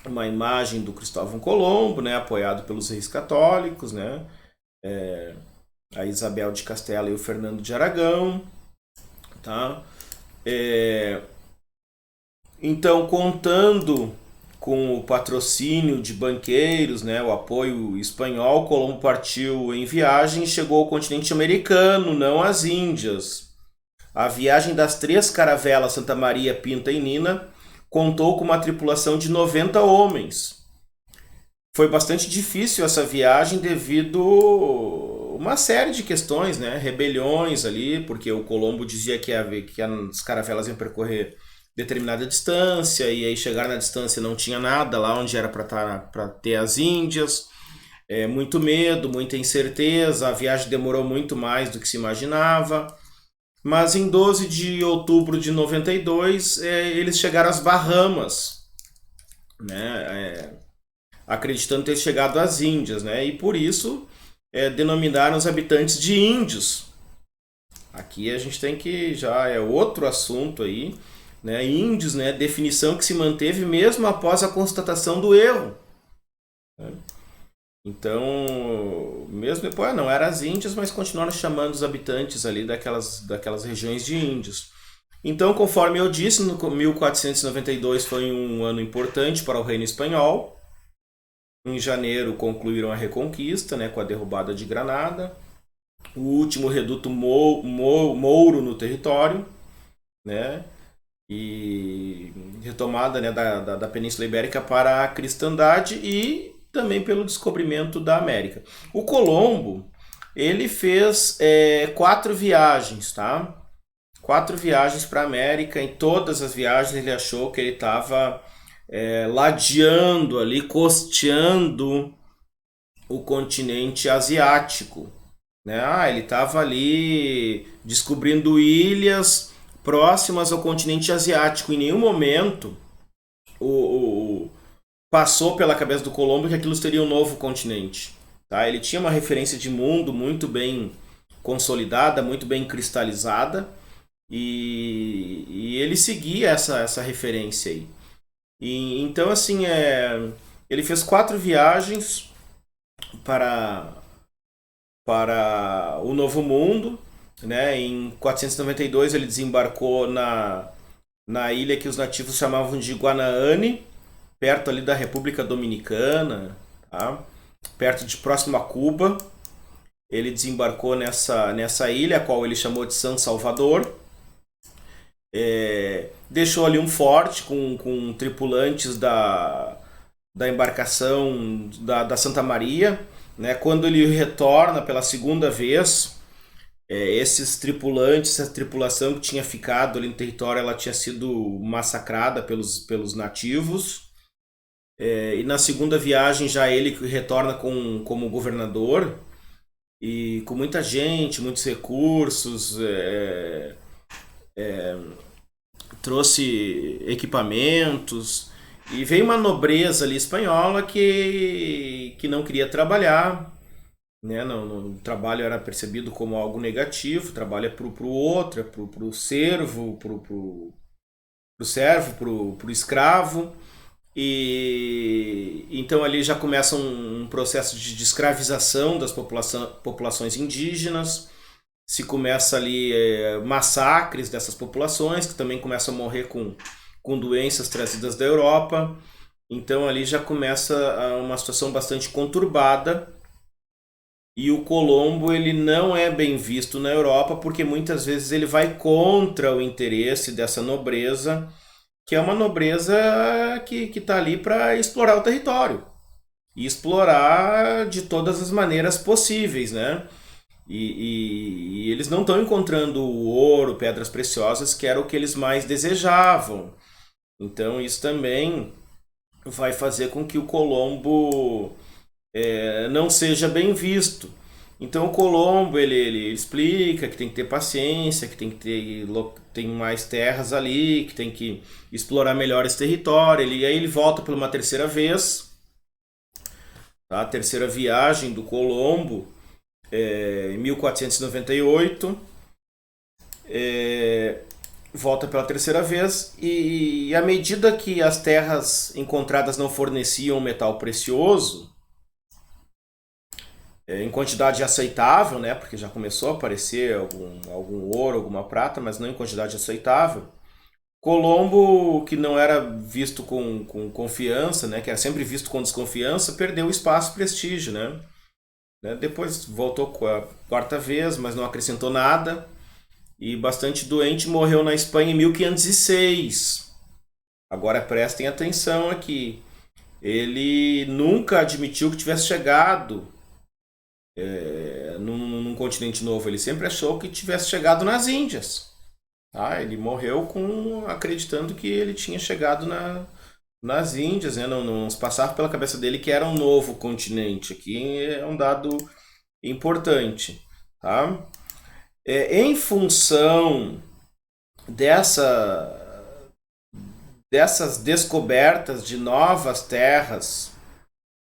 uma imagem do Cristóvão Colombo, né, apoiado pelos reis católicos, né, a Isabel de Castela e o Fernando de Aragão, tá? Então, contando com o patrocínio de banqueiros, né, o apoio espanhol, Colombo partiu em viagem e chegou ao continente americano, não às Índias. A viagem das 3 caravelas Santa Maria, Pinta e Nina contou com uma tripulação de 90 homens. Foi bastante difícil essa viagem devido a uma série de questões, né? Rebeliões ali, porque o Colombo dizia que as caravelas iam percorrer determinada distância, e aí chegar na distância não tinha nada lá onde era para ter as Índias. Muito medo, muita incerteza, a viagem demorou muito mais do que se imaginava. Mas em 12 de outubro de 92, eles chegaram às Bahamas, né? Acreditando ter chegado às Índias, né? E por isso denominaram os habitantes de índios. Aqui a gente tem que, já é outro assunto aí, né? Índios, né? Definição que se manteve mesmo após a constatação do erro, né? Então, mesmo depois, não eram as Índias, mas continuaram chamando os habitantes ali daquelas regiões de índios. Então, conforme eu disse, no 1492 foi um ano importante para o reino espanhol. Em janeiro concluíram a Reconquista, né, com a derrubada de Granada, o último reduto mouro no território, né, e retomada, né, da Península Ibérica para a cristandade e também pelo descobrimento da América. O Colombo, ele fez 4 viagens, tá? 4 viagens para a América. Em todas as viagens ele achou que ele estava ladeando ali, costeando o continente asiático, né? Ele estava ali descobrindo ilhas próximas ao continente asiático. Em nenhum momento passou pela cabeça do Colombo que aquilo seria um novo continente, tá? Ele tinha uma referência de mundo muito bem consolidada, muito bem cristalizada, e ele seguia essa referência aí. Então, assim, ele fez 4 viagens para o Novo Mundo, né? Em 492 ele desembarcou na ilha que os nativos chamavam de Guanaane, perto ali da República Dominicana, tá? Próximo a Cuba. Ele desembarcou nessa ilha, a qual ele chamou de San Salvador. Deixou ali um forte com tripulantes da embarcação da Santa Maria, né? Quando ele retorna pela segunda vez, esses tripulantes, essa tripulação que tinha ficado ali no território, ela tinha sido massacrada pelos nativos. E na segunda viagem já ele retorna como governador e com muita gente, muitos recursos, trouxe equipamentos, e veio uma nobreza ali espanhola que não queria trabalhar, né? O trabalho era percebido como algo negativo. O trabalho é pro outro, é pro servo, pro servo, pro escravo. E então ali já começa um processo de escravização das populações indígenas. Se começa ali massacres dessas populações, que também começam a morrer com doenças trazidas da Europa. Então ali já começa uma situação bastante conturbada, e o Colombo ele não é bem visto na Europa, porque muitas vezes ele vai contra o interesse dessa nobreza, que é uma nobreza que está ali para explorar o território. e explorar de todas as maneiras possíveis, né? E eles não estão encontrando o ouro, pedras preciosas, que era o que eles mais desejavam. Então isso também vai fazer com que o Colombo não seja bem visto. Então o Colombo ele explica que tem que ter paciência, que tem mais terras ali, que tem que explorar melhor esse território. Aí ele volta por uma terceira vez, tá? A terceira viagem do Colombo, em 1498, volta pela terceira vez e à medida que as terras encontradas não forneciam metal precioso, em quantidade aceitável, né? Porque já começou a aparecer algum ouro, alguma prata, mas não em quantidade aceitável. Colombo, que não era visto com confiança, né? Que era sempre visto com desconfiança, perdeu espaço e prestígio, né? Depois voltou com a quarta vez, mas não acrescentou nada. E bastante doente, morreu na Espanha em 1506. Agora prestem atenção aqui. Ele nunca admitiu que tivesse chegado num continente novo. Ele sempre achou que tivesse chegado nas Índias. Tá? Ele morreu acreditando que ele tinha chegado nas Índias. Né? Não se passava pela cabeça dele que era um novo continente. Aqui é um dado importante. Tá? Em função dessas descobertas de novas terras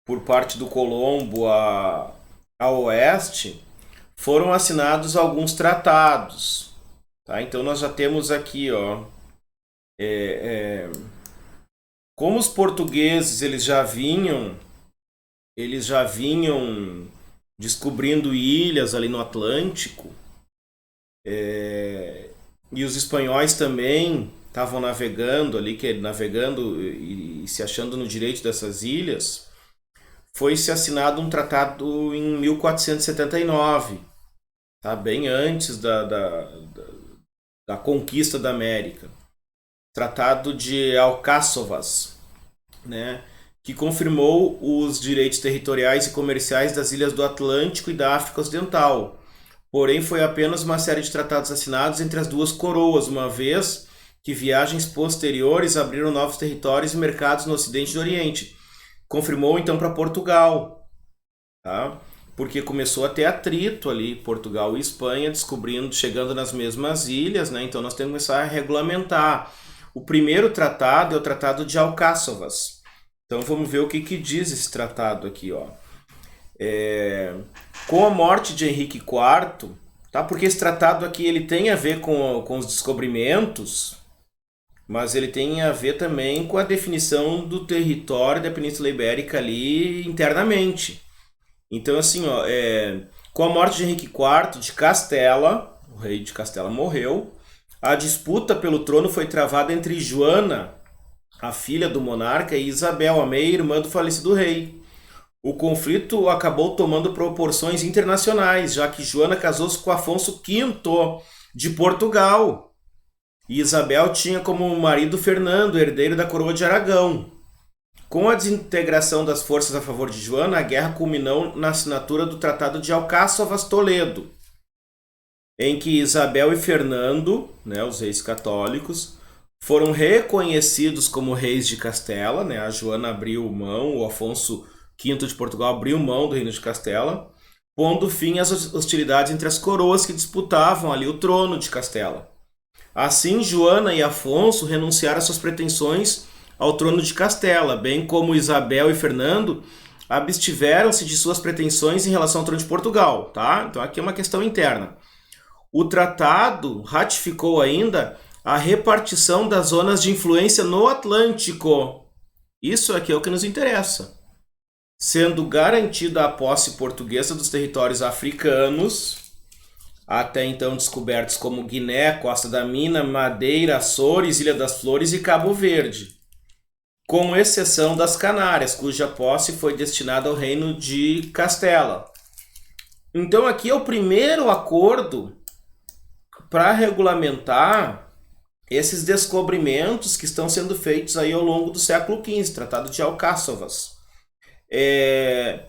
por parte do Colombo a oeste, foram assinados alguns tratados. Tá? Então nós já temos aqui, ó, como os portugueses eles já vinham descobrindo ilhas ali no Atlântico, e os espanhóis também estavam navegando e se achando no direito dessas ilhas. Foi-se assinado um tratado em 1479, tá? Bem antes da conquista da América. Tratado de Alcáçovas, né? Que confirmou os direitos territoriais e comerciais das ilhas do Atlântico e da África Ocidental. Porém, foi apenas uma série de tratados assinados entre as duas coroas, uma vez que viagens posteriores abriram novos territórios e mercados no Ocidente e no Oriente. Confirmou então para Portugal, tá? Porque começou a ter atrito ali, Portugal e Espanha, chegando nas mesmas ilhas, né? Então nós temos que começar a regulamentar. O primeiro tratado é o Tratado de Alcáçovas. Então vamos ver o que diz esse tratado aqui, ó. Com a morte de Henrique IV, tá? Porque esse tratado aqui ele tem a ver com os descobrimentos, mas ele tem a ver também com a definição do território da Península Ibérica ali internamente. Então, assim, ó, com a morte de Henrique IV de Castela, o rei de Castela morreu, a disputa pelo trono foi travada entre Joana, a filha do monarca, e Isabel, a meia-irmã do falecido rei. O conflito acabou tomando proporções internacionais, já que Joana casou-se com Afonso V de Portugal. E Isabel tinha como marido Fernando, herdeiro da coroa de Aragão. Com a desintegração das forças a favor de Joana, a guerra culminou na assinatura do Tratado de Alcáçovas-Toledo, em que Isabel e Fernando, né, os reis católicos, foram reconhecidos como reis de Castela. Né? A Joana abriu mão, o Afonso V de Portugal abriu mão do reino de Castela, pondo fim às hostilidades entre as coroas que disputavam ali o trono de Castela. Assim, Joana e Afonso renunciaram às suas pretensões ao trono de Castela, bem como Isabel e Fernando abstiveram-se de suas pretensões em relação ao trono de Portugal. Tá? Então aqui é uma questão interna. O tratado ratificou ainda a repartição das zonas de influência no Atlântico. Isso aqui é o que nos interessa. Sendo garantida a posse portuguesa dos territórios africanos, até então descobertos como Guiné, Costa da Mina, Madeira, Açores, Ilha das Flores e Cabo Verde, com exceção das Canárias, cuja posse foi destinada ao reino de Castela. Então aqui é o primeiro acordo para regulamentar esses descobrimentos que estão sendo feitos aí ao longo do século XV, Tratado de Alcáçovas. É,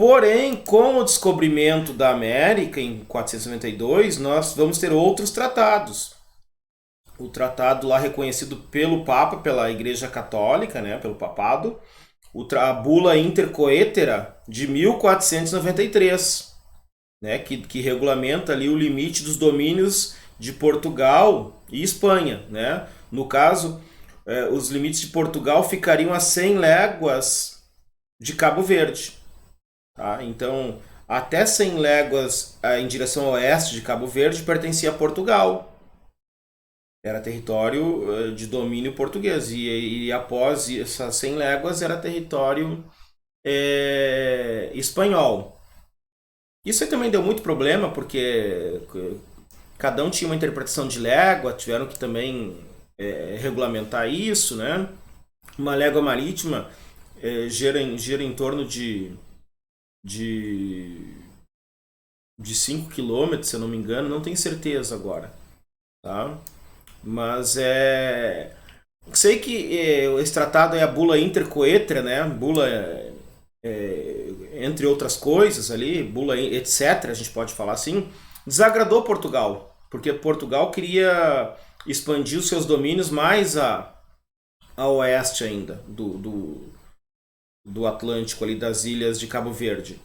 Porém, com o descobrimento da América em 492, nós vamos ter outros tratados. O tratado lá reconhecido pelo Papa, pela Igreja Católica, né, pelo Papado, a Bula Intercoetera de 1493, né, que regulamenta ali o limite dos domínios de Portugal e Espanha, né? No caso, os limites de Portugal ficariam a 100 léguas de Cabo Verde. Tá? Então, até 100 léguas em direção ao oeste de Cabo Verde pertencia a Portugal. Era território de domínio português. E após essas 100 léguas era território espanhol. Isso aí também deu muito problema, porque cada um tinha uma interpretação de légua, tiveram que também regulamentar isso, né? Uma légua marítima gira em torno de 5 quilômetros, se eu não me engano, não tenho certeza agora, tá? Mas sei que esse tratado é a Bula Intercoetera, né? Bula, entre outras coisas ali, Bula etc., a gente pode falar assim, desagradou Portugal, porque Portugal queria expandir os seus domínios mais a oeste ainda do Atlântico, ali das ilhas de Cabo Verde.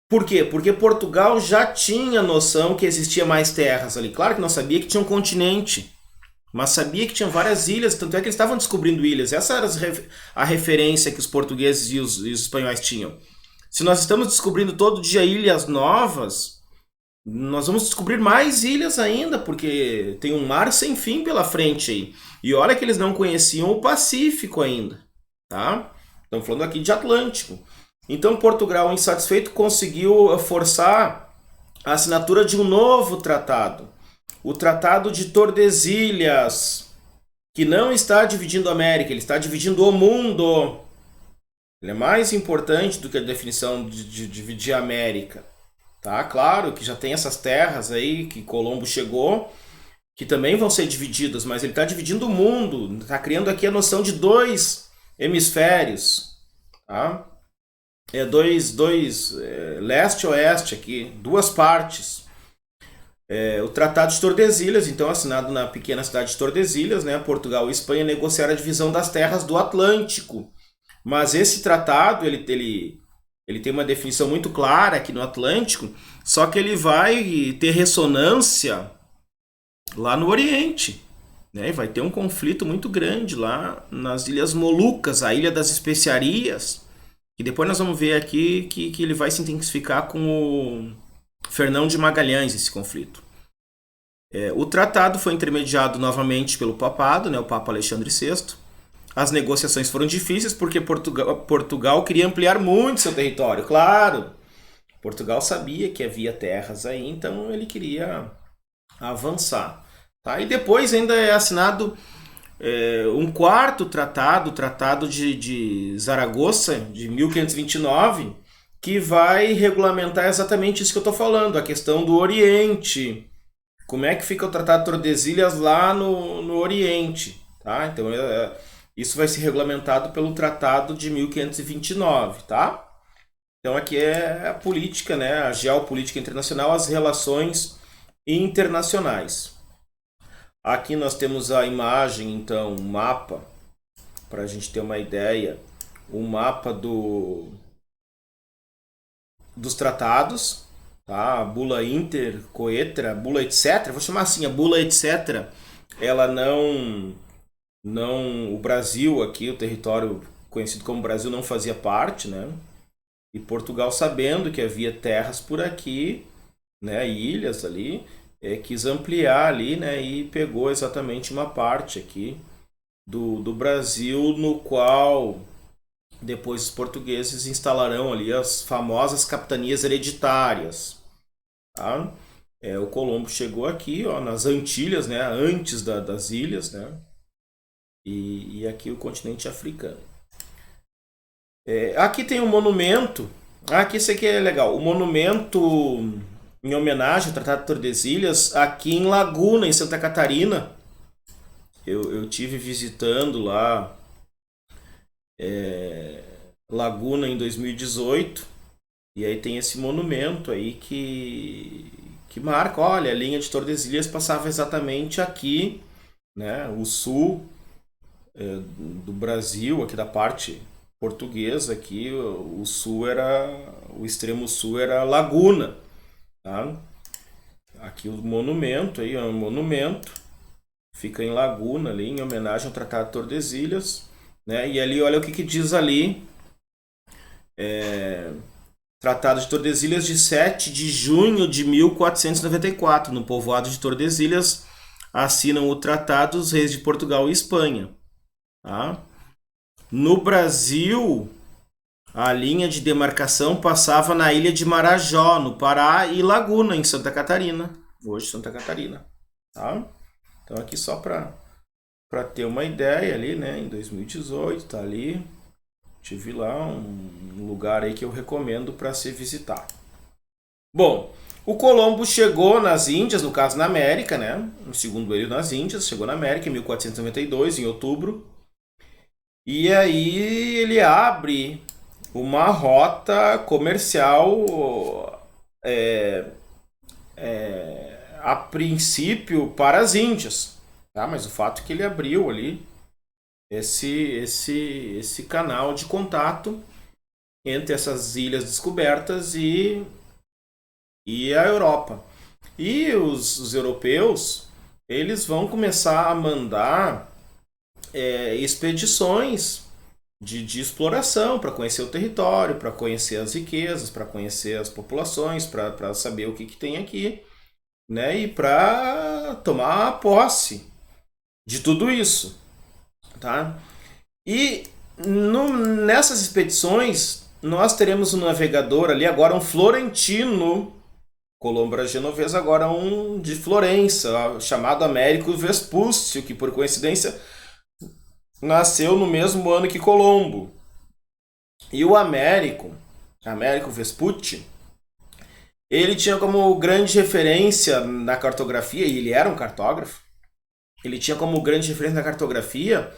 Por quê? Porque Portugal já tinha noção que existia mais terras ali. Claro que não sabia que tinha um continente, mas sabia que tinha várias ilhas, tanto é que eles estavam descobrindo ilhas. Essa era a referência que os portugueses e os espanhóis tinham. Se nós estamos descobrindo todo dia ilhas novas, nós vamos descobrir mais ilhas ainda, porque tem um mar sem fim pela frente aí. E olha que eles não conheciam o Pacífico ainda, tá? Estamos falando aqui de Atlântico. Então Portugal, insatisfeito, conseguiu forçar a assinatura de um novo tratado. O Tratado de Tordesilhas, que não está dividindo a América, ele está dividindo o mundo. Ele é mais importante do que a definição de dividir a América. Tá? Claro que já tem essas terras aí que Colombo chegou, que também vão ser divididas, mas ele está dividindo o mundo, está criando aqui a noção de dois hemisférios. Tá? Leste e oeste aqui, duas partes. O Tratado de Tordesilhas, então assinado na pequena cidade de Tordesilhas, né? Portugal e Espanha negociaram a divisão das terras do Atlântico. Mas esse tratado, ele tem uma definição muito clara aqui no Atlântico, só que ele vai ter ressonância lá no Oriente. Né? Vai ter um conflito muito grande lá nas Ilhas Molucas, a Ilha das Especiarias. E depois nós vamos ver aqui que ele vai se intensificar com o Fernão de Magalhães, esse conflito. O tratado foi intermediado novamente pelo papado, né, o Papa Alexandre VI. As negociações foram difíceis porque Portugal queria ampliar muito seu território. Claro, Portugal sabia que havia terras aí, então ele queria avançar. Tá? E depois ainda é assinado um quarto tratado, o Tratado de Zaragoza, de 1529, que vai regulamentar exatamente isso que eu estou falando, a questão do Oriente. Como é que fica o Tratado de Tordesilhas lá no Oriente. Tá? Então, isso vai ser regulamentado pelo Tratado de 1529. Tá? Então, aqui é a política, né? A geopolítica internacional, as relações internacionais. Aqui nós temos a imagem, então, um mapa, para a gente ter uma ideia, o mapa dos tratados, tá? A Bula Intercoetera, Bula etc. Vou chamar assim, a Bula etc. Ela não, o Brasil aqui, o território conhecido como Brasil, não fazia parte, né? E Portugal, sabendo que havia terras por aqui, né, ilhas ali, quis ampliar ali, né, e pegou exatamente uma parte aqui do Brasil, no qual depois os portugueses instalarão ali as famosas capitanias hereditárias. Tá? O Colombo chegou aqui, ó, nas Antilhas, né, antes das ilhas, né, e aqui o continente africano. Aqui tem um monumento, aqui isso aqui é legal, o monumento em homenagem ao Tratado de Tordesilhas, aqui em Laguna, em Santa Catarina. Eu tive visitando lá Laguna em 2018, e aí tem esse monumento aí que marca, olha, a linha de Tordesilhas passava exatamente aqui, né, o sul do Brasil, aqui da parte portuguesa, aqui o sul era, o extremo sul era Laguna, tá? Aqui o monumento aí, é um monumento, fica em Laguna ali, em homenagem ao Tratado de Tordesilhas, né? E ali, olha o que diz ali, Tratado de Tordesilhas de 7 de junho de 1494, no povoado de Tordesilhas, assinam o tratado os reis de Portugal e Espanha. Tá? No Brasil, a linha de demarcação passava na ilha de Marajó, no Pará, e Laguna, em Santa Catarina. Hoje, Santa Catarina. Tá? Então, aqui só para ter uma ideia ali, né? Em 2018, tá ali. Tive lá um lugar aí que eu recomendo para se visitar. Bom, o Colombo chegou nas Índias, no caso na América, né? Segundo ele, nas Índias, chegou na América em 1492, em outubro. E aí ele abre uma rota comercial a princípio para as Índias, tá? Mas o fato é que ele abriu ali esse canal de contato entre essas ilhas descobertas e a Europa. E os europeus, eles vão começar a mandar expedições de exploração para conhecer o território, para conhecer as riquezas, para conhecer as populações, para saber o que tem aqui, né? E para tomar posse de tudo isso, tá? E nessas expedições nós teremos um navegador ali, agora um florentino. Colombo era genovês, agora um de Florença, chamado Américo Vespúcio, que por coincidência nasceu no mesmo ano que Colombo. E o Américo Vespucci, ele tinha como grande referência na cartografia, e ele era um cartógrafo, ele tinha como grande referência na cartografia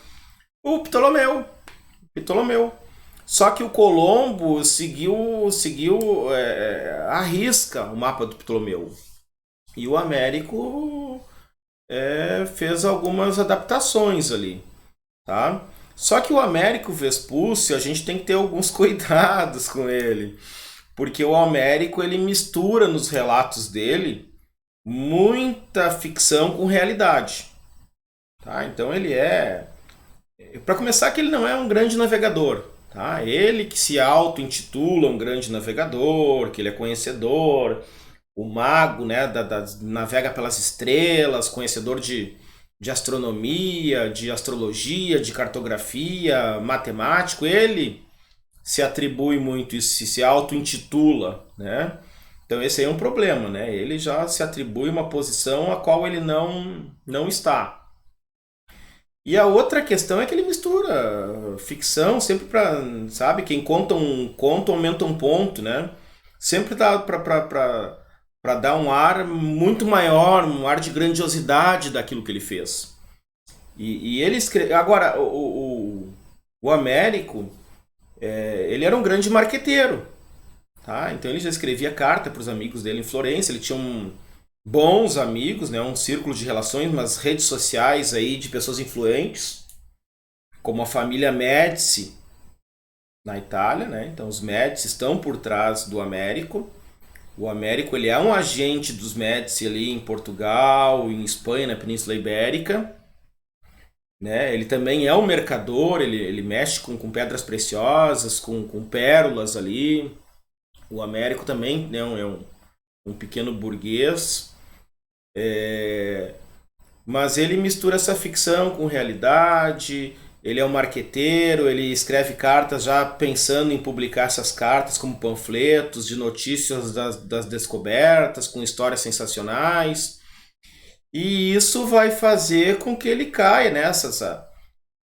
o Ptolomeu. Só que o Colombo seguiu à risca o mapa do Ptolomeu. E o Américo fez algumas adaptações ali. Tá? Só que o Américo Vespúcio, a gente tem que ter alguns cuidados com ele. Porque o Américo, ele mistura nos relatos dele muita ficção com realidade. Tá? Então ele para começar, que ele não é um grande navegador. Tá? Ele que se auto-intitula um grande navegador, que ele é conhecedor, o mago, né, navega pelas estrelas, conhecedor de astronomia, de astrologia, de cartografia, matemático. Ele se atribui muito isso, se auto-intitula, né? Então esse aí é um problema, né? Ele já se atribui uma posição a qual ele não está. E a outra questão é que ele mistura ficção sempre para, sabe, quem conta um conto aumenta um ponto, né? Sempre dá para dar um ar muito maior, um ar de grandiosidade daquilo que ele fez. E ele escreve. Agora, o Américo, ele era um grande marqueteiro. Tá? Então ele já escrevia carta para os amigos dele em Florença, ele tinha bons amigos, né? Um círculo de relações, umas redes sociais aí de pessoas influentes, como a família Médici na Itália, né? Então os Médici estão por trás do Américo. O Américo, ele é um agente dos Médici ali em Portugal, em Espanha, na Península Ibérica. Né? Ele também é um mercador, ele mexe com pedras preciosas, com pérolas ali. O Américo também, né, é um pequeno burguês. Mas ele mistura essa ficção com realidade. Ele é um marqueteiro, ele escreve cartas já pensando em publicar essas cartas como panfletos de notícias das descobertas, com histórias sensacionais. E isso vai fazer com que ele caia nessa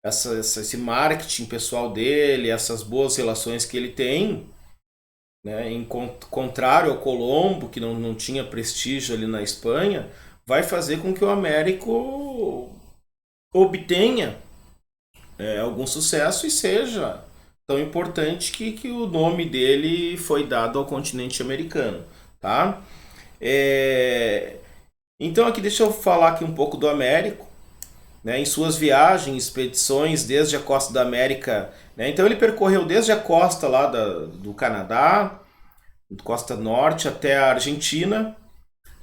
esse marketing pessoal dele, essas boas relações que ele tem, né? Em contrário ao Colombo, que não tinha prestígio ali na Espanha, vai fazer com que o Américo obtenha algum sucesso e seja tão importante que o nome dele foi dado ao continente americano, tá? É, então aqui deixa eu falar aqui um pouco do Américo, né? Em suas viagens, expedições desde a costa da América, né? Então ele percorreu desde a costa lá do Canadá, costa norte até a Argentina.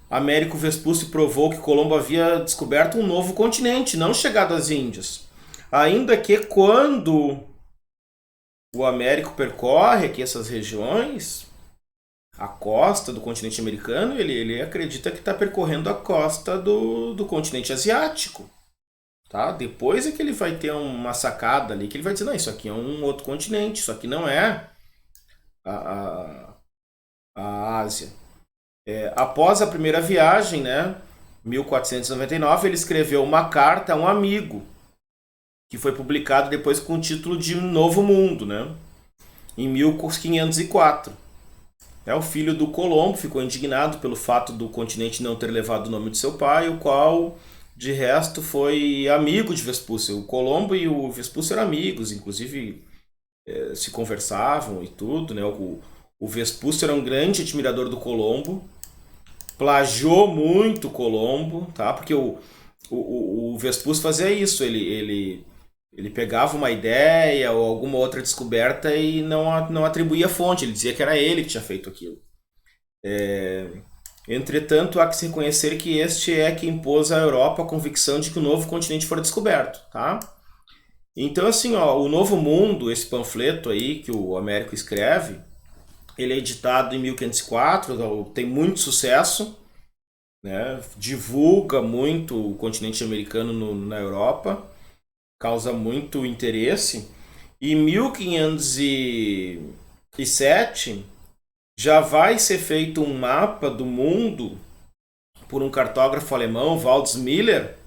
Américo Vespucci provou que Colombo havia descoberto um novo continente, não chegado às Índias. Ainda que quando o Américo percorre aqui essas regiões, a costa do continente americano, ele acredita que está percorrendo a costa do continente asiático. Tá? Depois é que ele vai ter uma sacada ali, que ele vai dizer, não, isso aqui é um outro continente, isso aqui não é a Ásia. Após a primeira viagem, né, 1499, ele escreveu uma carta a um amigo, que foi publicado depois com o título de Novo Mundo, né, em 1504. O filho do Colombo ficou indignado pelo fato do continente não ter levado o nome de seu pai, o qual, de resto, foi amigo de Vespucci. O Colombo e o Vespucci eram amigos, inclusive se conversavam e tudo, né? O Vespucci era um grande admirador do Colombo, plagiou muito o Colombo, tá? Porque o Vespucci fazia isso, ele pegava uma ideia ou alguma outra descoberta e não atribuía fonte, ele dizia que era ele que tinha feito aquilo. Entretanto, há que se reconhecer que este é que impôs à Europa a convicção de que o novo continente fora descoberto, tá? Então, assim, ó, o Novo Mundo, esse panfleto aí que o Américo escreve, ele é editado em 1504, tem muito sucesso, né? Divulga muito o continente americano na Europa, causa muito interesse. E em 1507 já vai ser feito um mapa do mundo por um cartógrafo alemão, Waltz Miller,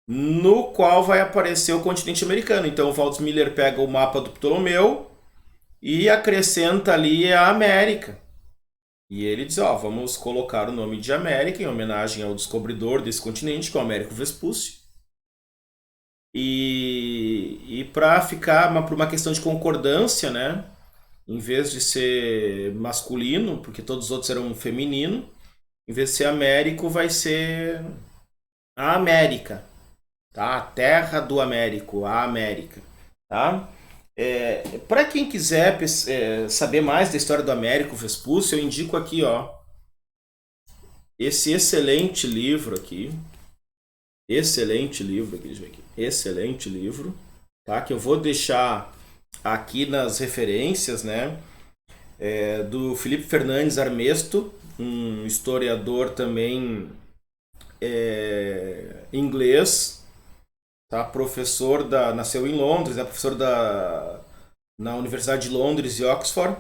no qual vai aparecer o continente americano. Então o Waltz Miller pega o mapa do Ptolomeu e acrescenta ali a América. E ele diz, vamos colocar o nome de América em homenagem ao descobridor desse continente, que é o Américo Vespucci. E para ficar por uma questão de concordância, né? Em vez de ser masculino, porque todos os outros eram feminino, em vez de ser Américo, vai ser a América, tá? A terra do Américo, a América, tá? Para quem quiser saber mais da história do Américo Vespucci, eu indico aqui, esse excelente livro aqui, tá? Que eu vou deixar aqui nas referências, né? Do Felipe Fernandes Armesto, um historiador também inglês, tá? Professor nasceu em Londres, é professor na Universidade de Londres e Oxford.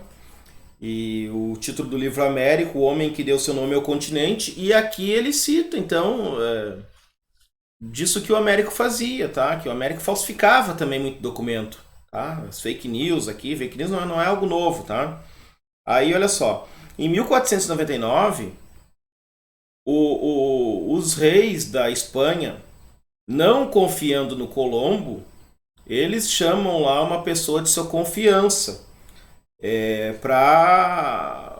E o título do livro Américo, o homem que deu seu nome ao continente. E aqui ele cita, então, disso que o Américo fazia, tá? Que o Américo falsificava também muito documento, tá? As fake news aqui, fake news não é algo novo, tá? Aí, olha só, em 1499, os reis da Espanha, não confiando no Colombo, eles chamam lá uma pessoa de sua confiança para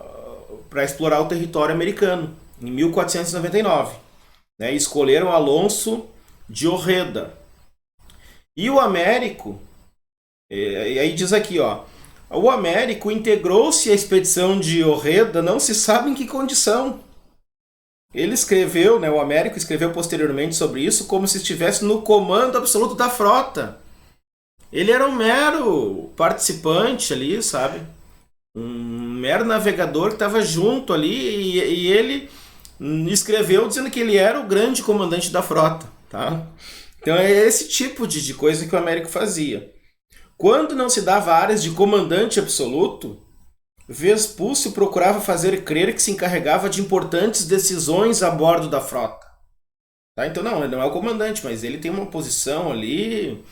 explorar o território americano, em 1499. Né? Escolheram Alonso de Ojeda. E o Américo, e aí diz aqui, o Américo integrou-se à expedição de Ojeda, não se sabe em que condição. Ele escreveu, né, o Américo escreveu posteriormente sobre isso como se estivesse no comando absoluto da frota. Ele era um mero participante ali, sabe? Um mero navegador que estava junto ali e ele escreveu dizendo que ele era o grande comandante da frota, tá? Então é esse tipo de coisa que o Américo fazia. Quando não se dava áreas de comandante absoluto, Vespucci procurava fazer crer que se encarregava de importantes decisões a bordo da frota. Tá? Então ele não é o comandante, mas ele tem uma posição ali,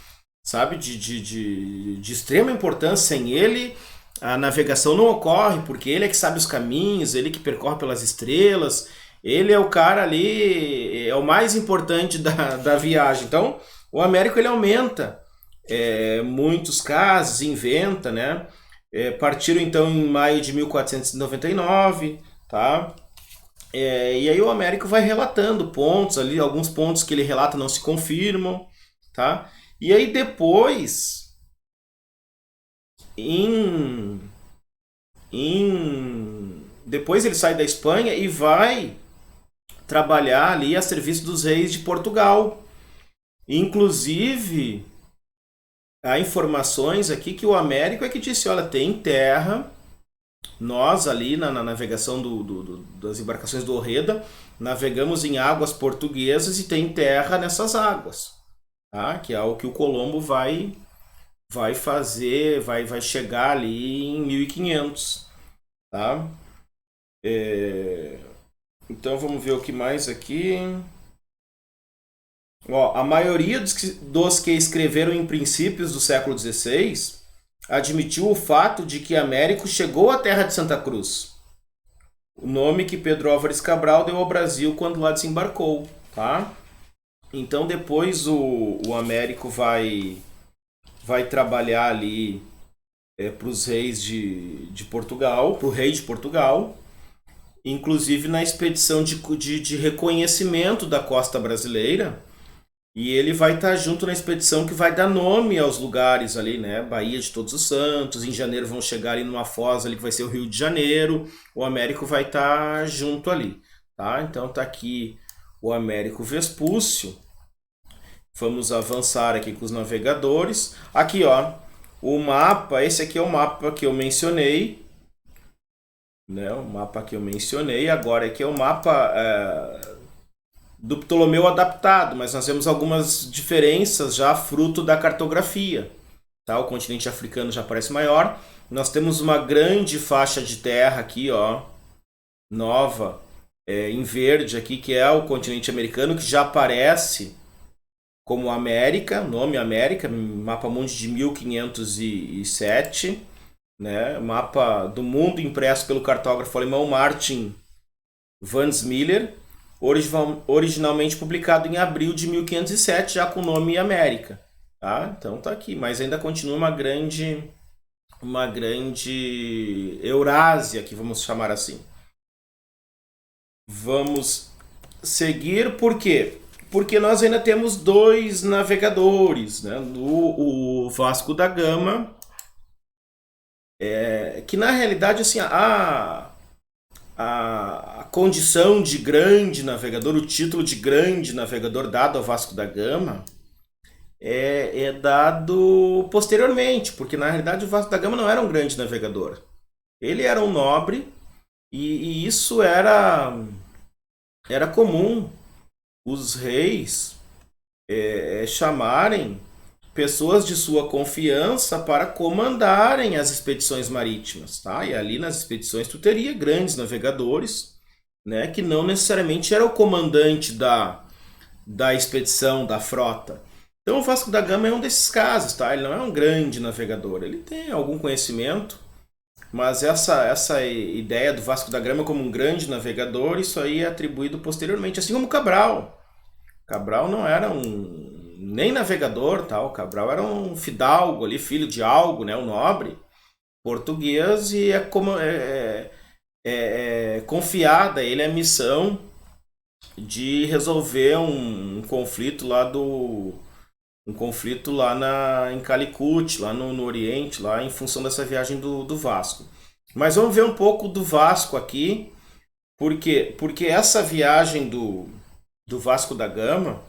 sabe, de extrema importância. Sem ele, a navegação não ocorre, porque ele é que sabe os caminhos, ele que percorre pelas estrelas, ele é o cara ali, é o mais importante da viagem. Então, o Américo ele aumenta muitos casos, inventa, né? Partiram então em maio de 1499, tá? E aí o Américo vai relatando pontos ali, alguns pontos que ele relata não se confirmam, tá? E aí depois, depois ele sai da Espanha e vai trabalhar ali a serviço dos reis de Portugal. Inclusive, há informações aqui que o Américo é que disse, olha, tem terra, nós ali na navegação das embarcações do Orreda, navegamos em águas portuguesas e tem terra nessas águas, tá? Que é o que o Colombo vai fazer, vai chegar ali em 1500, tá? Então vamos ver o que mais aqui. Ó, a maioria dos que escreveram em princípios do século XVI admitiu o fato de que Américo chegou à terra de Santa Cruz, o nome que Pedro Álvares Cabral deu ao Brasil quando lá desembarcou, tá? Então depois o Américo vai trabalhar ali para os reis de Portugal, para o rei de Portugal, inclusive na expedição de reconhecimento da costa brasileira. E ele vai estar junto na expedição que vai dar nome aos lugares ali, né? Baía de Todos os Santos, em janeiro vão chegar ali numa foz ali que vai ser o Rio de Janeiro. O Américo vai estar junto ali, tá? Então tá aqui o Américo Vespúcio. Vamos avançar aqui com os navegadores. Aqui, ó, o mapa, esse aqui é o mapa que eu mencionei, né? O mapa que eu mencionei. Agora aqui é o mapa do Ptolomeu adaptado, mas nós vemos algumas diferenças já fruto da cartografia. Tá? O continente africano já parece maior. Nós temos uma grande faixa de terra aqui, ó, nova, em verde aqui, que é o continente americano, que já aparece como América, nome América, mapa mundi de 1507, né? Mapa do mundo impresso pelo cartógrafo alemão Martin Vansmiller, originalmente publicado em abril de 1507, já com o nome América. Tá? Então tá aqui, mas ainda continua uma grande Eurásia, que vamos chamar assim. Vamos seguir, por quê? Porque nós ainda temos dois navegadores, né? O Vasco da Gama, que na realidade assim, a condição de grande navegador, o título de grande navegador dado ao Vasco da Gama é dado posteriormente, porque na realidade o Vasco da Gama não era um grande navegador. Ele era um nobre e isso era comum os reis chamarem pessoas de sua confiança para comandarem as expedições marítimas, tá? E ali nas expedições tu teria grandes navegadores, né, que não necessariamente era o comandante da expedição, da frota. Então o Vasco da Gama é um desses casos, tá? Ele não é um grande navegador, ele tem algum conhecimento, mas essa ideia do Vasco da Gama como um grande navegador, isso aí é atribuído posteriormente, assim como Cabral. Cabral não era nem navegador, tá? O Cabral era um fidalgo ali, filho de algo, né? Um nobre português, e confiada a ele a missão de resolver um conflito lá em Calicut, lá no Oriente, lá em função dessa viagem do Vasco. Mas vamos ver um pouco do Vasco aqui, porque essa viagem do Vasco da Gama,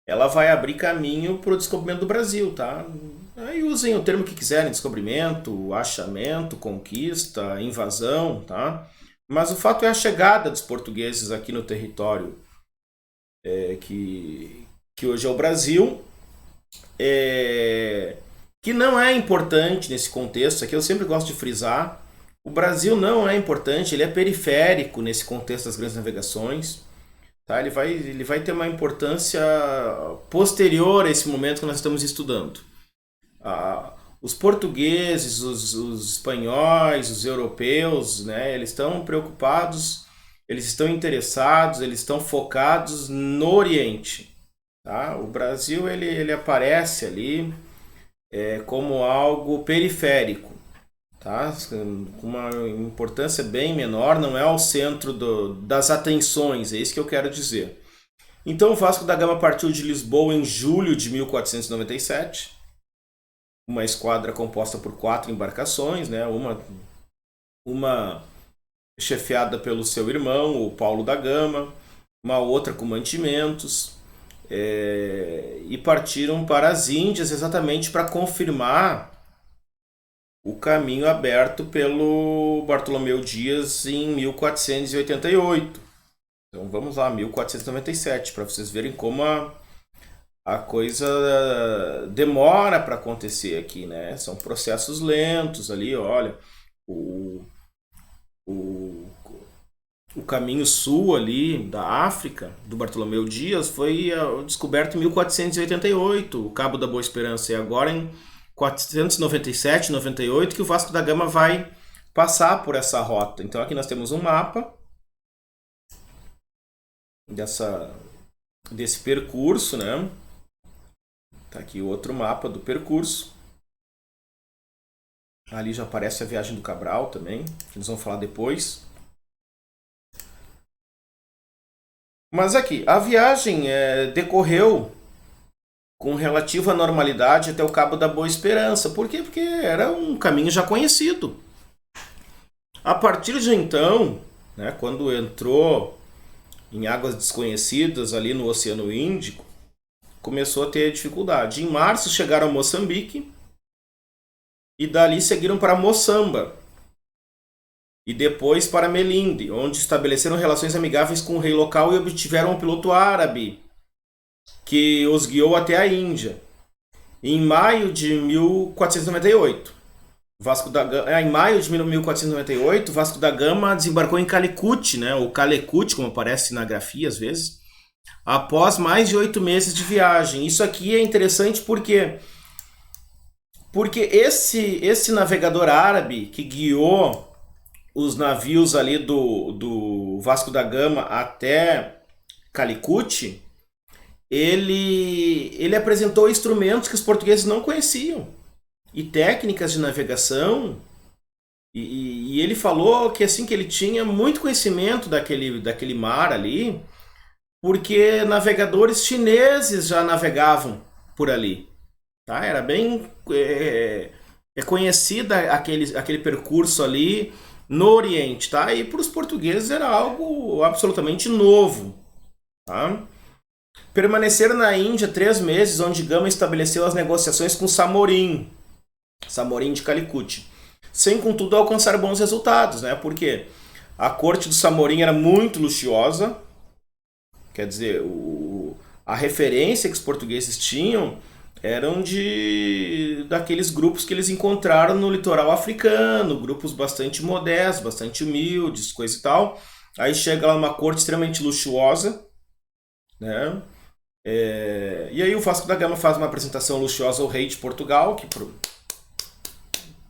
ela vai abrir caminho para o descobrimento do Brasil, tá? Aí usem o termo que quiserem, descobrimento, achamento, conquista, invasão, tá? Mas o fato é a chegada dos portugueses aqui no território que hoje é o Brasil, que não é importante nesse contexto, aqui eu sempre gosto de frisar, o Brasil não é importante, ele é periférico nesse contexto das grandes navegações, tá? Ele vai ter uma importância posterior a esse momento que nós estamos estudando. Os portugueses, os espanhóis, os europeus, né, eles estão preocupados, eles estão interessados, eles estão focados no Oriente. tá? O Brasil ele aparece ali como algo periférico, tá? Com uma importância bem menor, não é ao centro das atenções, é isso que eu quero dizer. Então o Vasco da Gama partiu de Lisboa em julho de 1497, uma esquadra composta por 4 embarcações, né? Uma chefiada pelo seu irmão, o Paulo da Gama, uma outra com mantimentos, e partiram para as Índias exatamente para confirmar o caminho aberto pelo Bartolomeu Dias em 1488. Então vamos lá, 1497, para vocês verem como a coisa demora para acontecer aqui, né? São processos lentos ali, olha. O, o, o caminho sul ali da África, do Bartolomeu Dias, foi descoberto em 1488, o Cabo da Boa Esperança. E agora em 497, 98, que o Vasco da Gama vai passar por essa rota. Então aqui nós temos um mapa desse percurso, né? Tá aqui outro mapa do percurso. Ali já aparece a viagem do Cabral também, que nós vamos falar depois. Mas aqui, a viagem decorreu com relativa normalidade até o Cabo da Boa Esperança. Por quê? Porque era um caminho já conhecido. A partir de então, né, quando entrou em águas desconhecidas ali no Oceano Índico, começou a ter dificuldade. Em março chegaram a Moçambique e dali seguiram para Moçamba e depois para Melinde, onde estabeleceram relações amigáveis com o rei local e obtiveram um piloto árabe que os guiou até a Índia. Em maio de 1498, em maio de 1498, Vasco da Gama desembarcou em Calicut, né, ou Calecut, como aparece na grafia às vezes, após mais de 8 meses de viagem. Isso aqui é interessante porque esse navegador árabe que guiou os navios ali do Vasco da Gama até Calicut, ele apresentou instrumentos que os portugueses não conheciam e técnicas de navegação, e ele falou que assim que ele tinha muito conhecimento daquele mar ali, porque navegadores chineses já navegavam por ali, tá? Era bem conhecida aquele percurso ali no Oriente, tá? E para os portugueses era algo absolutamente novo, tá? Permaneceram na Índia 3 meses, onde Gama estabeleceu as negociações com Samorim de Calicut, sem contudo alcançar bons resultados, né? Porque a corte do Samorim era muito luxuosa, quer dizer, a referência que os portugueses tinham eram daqueles grupos que eles encontraram no litoral africano, grupos bastante modestos, bastante humildes, coisa e tal. Aí chega lá uma corte extremamente luxuosa, né? E aí o Vasco da Gama faz uma apresentação luxuosa ao rei de Portugal, que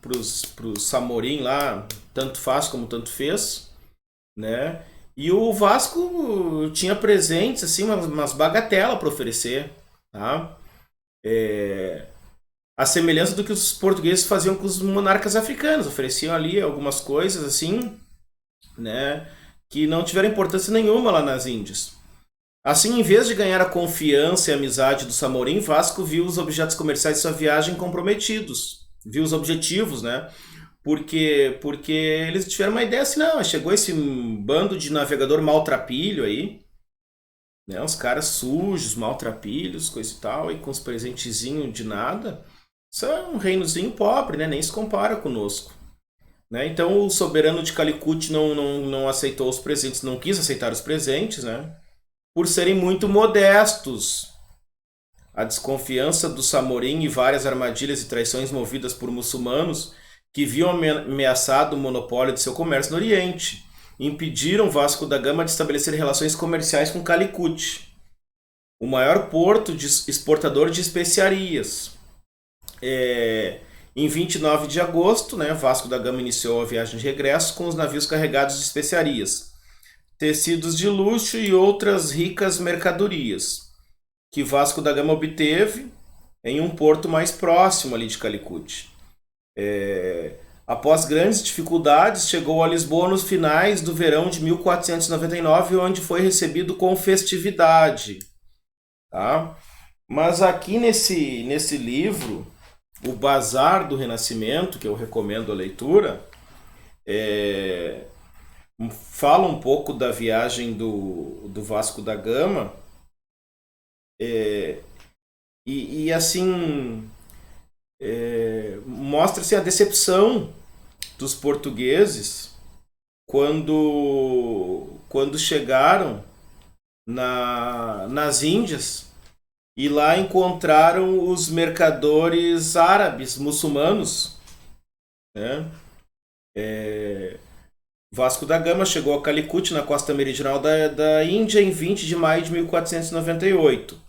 pros Samorim lá tanto faz como tanto fez, né? E o Vasco tinha presentes, assim, umas bagatelas para oferecer, tá? A semelhança do que os portugueses faziam com os monarcas africanos, ofereciam ali algumas coisas assim, né, que não tiveram importância nenhuma lá nas Índias. Assim, em vez de ganhar a confiança e a amizade do Samorim, Vasco viu os objetos comerciais de sua viagem comprometidos, viu os objetivos, né? Porque eles tiveram uma ideia assim, não, chegou esse bando de navegador maltrapilho aí, né, uns caras sujos, maltrapilhos, coisa e tal, e com uns presentezinhos de nada. Isso é um reinozinho pobre, né? Nem se compara conosco, né? Então o soberano de Calicut não aceitou os presentes, não quis aceitar os presentes, né? Por serem muito modestos. A desconfiança do Samorim e várias armadilhas e traições movidas por muçulmanos que viam ameaçado o monopólio de seu comércio no Oriente impediram Vasco da Gama de estabelecer relações comerciais com Calicut, o maior porto exportador de especiarias. Em 29 de agosto, né, Vasco da Gama iniciou a viagem de regresso com os navios carregados de especiarias, tecidos de luxo e outras ricas mercadorias. que Vasco da Gama obteve em um porto mais próximo ali de Calicut. Após grandes dificuldades, chegou a Lisboa nos finais do verão de 1499, onde foi recebido com festividade. Tá? Mas aqui nesse livro, O Bazar do Renascimento, que eu recomendo a leitura, fala um pouco da viagem do Vasco da Gama, e assim, mostra-se a decepção dos portugueses quando chegaram nas Índias e lá encontraram os mercadores árabes, muçulmanos, né? Vasco da Gama chegou a Calicut, na costa meridional da Índia, em 20 de maio de 1498.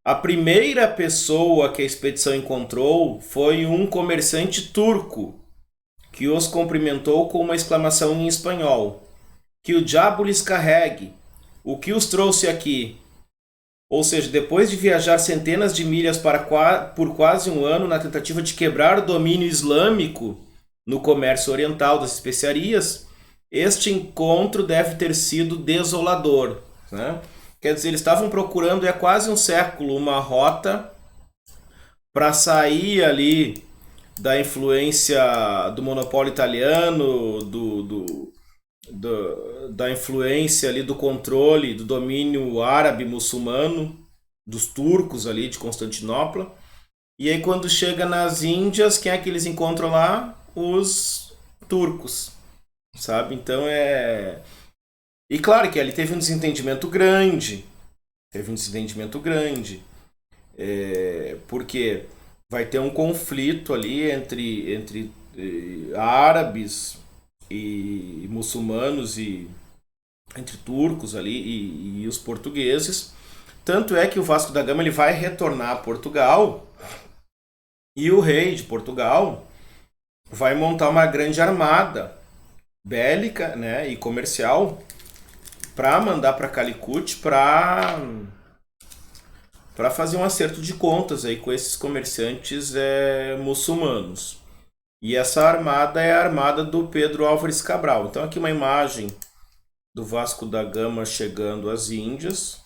A primeira pessoa que a expedição encontrou foi um comerciante turco, que os cumprimentou com uma exclamação em espanhol: "Que o diabo lhes carregue! O que os trouxe aqui?" Ou seja, depois de viajar centenas de milhas por quase um ano na tentativa de quebrar o domínio islâmico no comércio oriental das especiarias, este encontro deve ter sido desolador, né? Quer dizer, eles estavam procurando há quase um século uma rota para sair ali da influência do monopólio italiano, da influência ali do controle, do domínio árabe muçulmano, dos turcos ali de Constantinopla. E aí quando chega nas Índias, quem é que eles encontram lá? Os turcos, sabe? Então E claro que ali teve um desentendimento grande, porque vai ter um conflito ali entre árabes e muçulmanos, e entre turcos ali e os portugueses. Tanto é que o Vasco da Gama ele vai retornar a Portugal, e o rei de Portugal vai montar uma grande armada bélica, né, e comercial para mandar para Calicut para fazer um acerto de contas aí com esses comerciantes muçulmanos. E essa armada é a armada do Pedro Álvares Cabral. Então aqui uma imagem do Vasco da Gama chegando às Índias.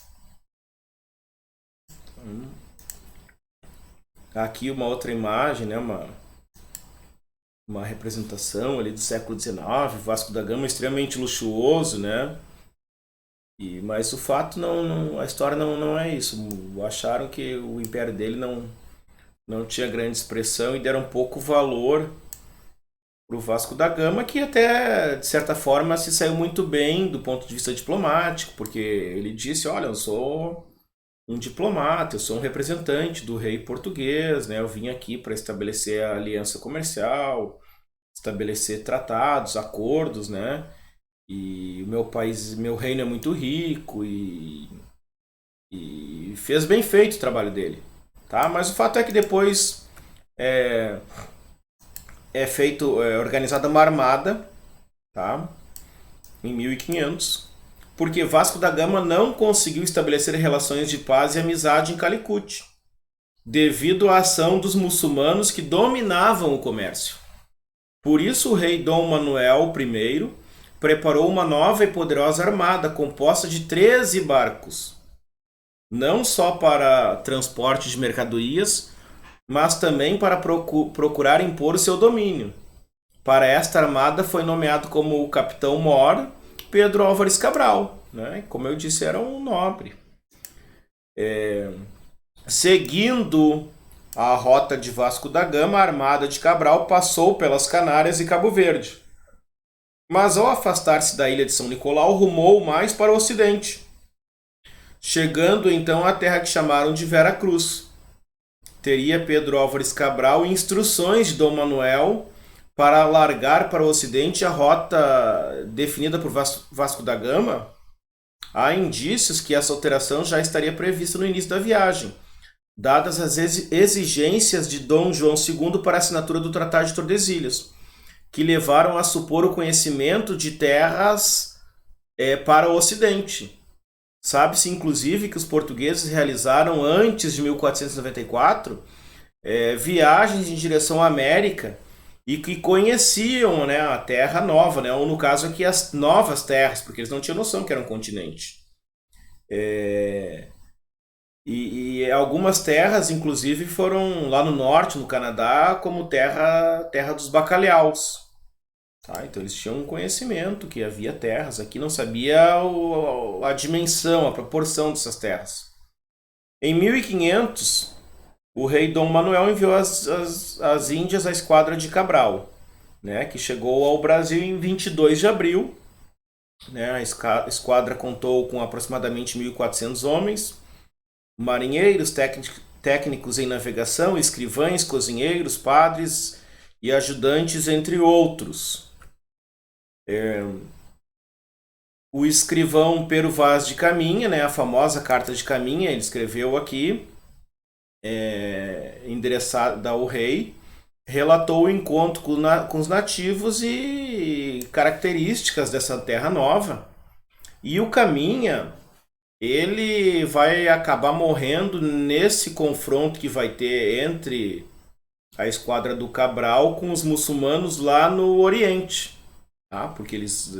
Aqui uma outra imagem, né, uma representação ali do século XIX, Vasco da Gama extremamente luxuoso, né? Mas o fato a história não é isso. Acharam que o império dele não tinha grande expressão e deram pouco valor para o Vasco da Gama, que até, de certa forma, se saiu muito bem do ponto de vista diplomático, porque ele disse: olha, eu sou um diplomata, eu sou um representante do rei português, né? Eu vim aqui para estabelecer a aliança comercial, estabelecer tratados, acordos, né? E o meu reino é muito rico, e fez bem feito o trabalho dele, tá? Mas o fato é que depois é organizada uma armada, tá? Em 1500, porque Vasco da Gama não conseguiu estabelecer relações de paz e amizade em Calicut, devido à ação dos muçulmanos que dominavam o comércio. Por isso o rei Dom Manuel I preparou uma nova e poderosa armada composta de 13 barcos, não só para transporte de mercadorias, mas também para procurar impor o seu domínio. Para esta armada foi nomeado como o capitão-mor Pedro Álvares Cabral, né? Como eu disse, era um nobre. Seguindo a rota de Vasco da Gama, a armada de Cabral passou pelas Canárias e Cabo Verde. Mas ao afastar-se da ilha de São Nicolau, rumou mais para o ocidente, chegando então à terra que chamaram de Vera Cruz. Teria Pedro Álvares Cabral instruções de Dom Manuel para alargar para o ocidente a rota definida por Vasco da Gama. Há indícios que essa alteração já estaria prevista no início da viagem, dadas as exigências de Dom João II para a assinatura do Tratado de Tordesilhas, que levaram a supor o conhecimento de terras para o ocidente, Sabe-se, inclusive, que os portugueses realizaram, antes de 1494, viagens em direção à América e que conheciam, né, a Terra Nova, né, ou no caso aqui as novas terras, porque eles não tinham noção que era um continente. E algumas terras, inclusive, foram lá no norte, no Canadá, como terra dos bacalhaus. Tá? Então eles tinham um conhecimento que havia terras. Aqui não sabia a dimensão, a proporção dessas terras. Em 1500, o rei Dom Manuel enviou as Índias à Esquadra de Cabral, né, que chegou ao Brasil em 22 de abril. Né, a esquadra contou com aproximadamente 1.400 homens, marinheiros, técnicos em navegação, escrivães, cozinheiros, padres e ajudantes, entre outros. O escrivão Pero Vaz de Caminha, né, a famosa Carta de Caminha, ele escreveu aqui, endereçada ao rei, relatou o encontro com os nativos e características dessa terra nova. E o Caminha, ele vai acabar morrendo nesse confronto que vai ter entre a esquadra do Cabral com os muçulmanos lá no Oriente, tá? Porque eles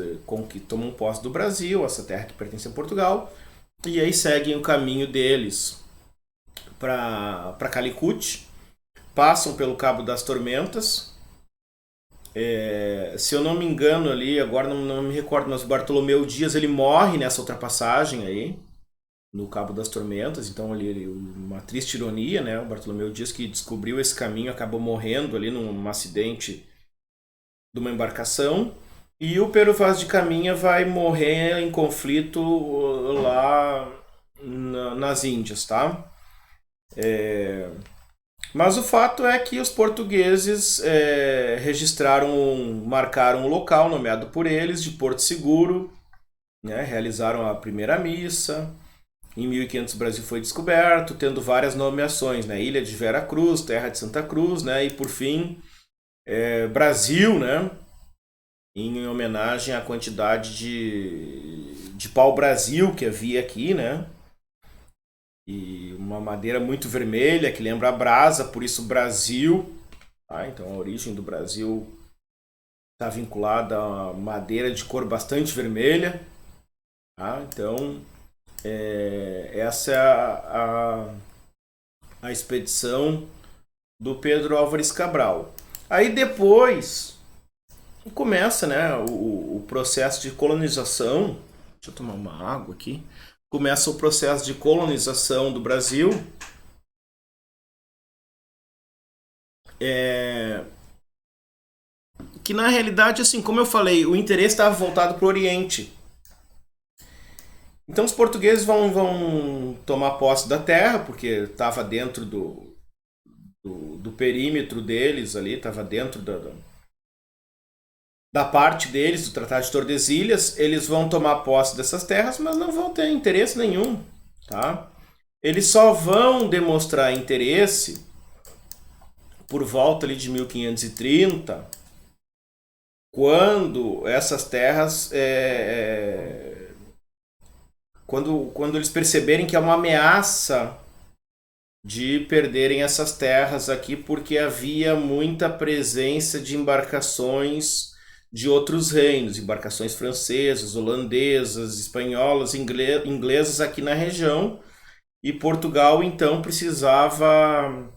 tomam posse do Brasil, essa terra que pertence a Portugal, e aí seguem o caminho deles para Calicut, passam pelo Cabo das Tormentas. Se eu não me engano ali, agora não me recordo, mas o Bartolomeu Dias ele morre nessa ultrapassagem aí, no Cabo das Tormentas. Então ali uma triste ironia, né? O Bartolomeu Dias, que descobriu esse caminho, acabou morrendo ali num acidente de uma embarcação. E o Pero Vaz de Caminha vai morrer em conflito lá nas Índias, tá? Mas o fato é que os portugueses marcaram um local nomeado por eles de Porto Seguro, né? Realizaram a primeira missa. Em 1500 o Brasil foi descoberto, tendo várias nomeações, né? Ilha de Vera Cruz, Terra de Santa Cruz, né? E por fim, Brasil, né? Em homenagem à quantidade de pau-brasil que havia aqui, né? E uma madeira muito vermelha que lembra a brasa, por isso Brasil. Tá? Então a origem do Brasil está vinculada a madeira de cor bastante vermelha. Tá? Então essa é a expedição do Pedro Álvares Cabral. Aí depois começa, né, o processo de colonização. Deixa eu tomar uma água aqui. Começa o processo de colonização do Brasil. Que na realidade, assim, como eu falei, o interesse estava voltado para o Oriente. Então os portugueses vão tomar posse da terra, porque estava dentro do perímetro deles ali, estava dentro da parte deles, do Tratado de Tordesilhas. Eles vão tomar posse dessas terras, mas não vão ter interesse nenhum, tá? Eles só vão demonstrar interesse por volta ali de 1530, quando essas terras quando eles perceberem que é uma ameaça de perderem essas terras aqui, porque havia muita presença de embarcações de outros reinos, embarcações francesas, holandesas, espanholas, inglesas aqui na região, e Portugal então precisava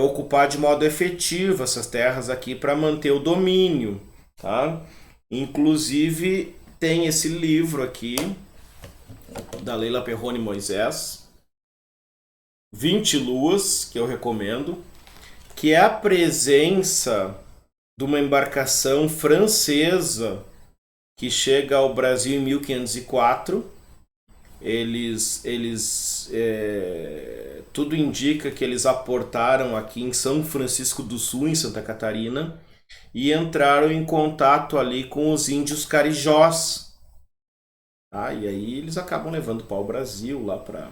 ocupar de modo efetivo essas terras aqui para manter o domínio, tá? Inclusive tem esse livro aqui da Leila Perrone Moisés, 20 Luas, que eu recomendo, que é a presença de uma embarcação francesa que chega ao Brasil em 1504. Tudo indica que eles aportaram aqui em São Francisco do Sul, em Santa Catarina, e entraram em contato ali com os índios carijós. Ah, e aí eles acabam levando o pau-brasil lá para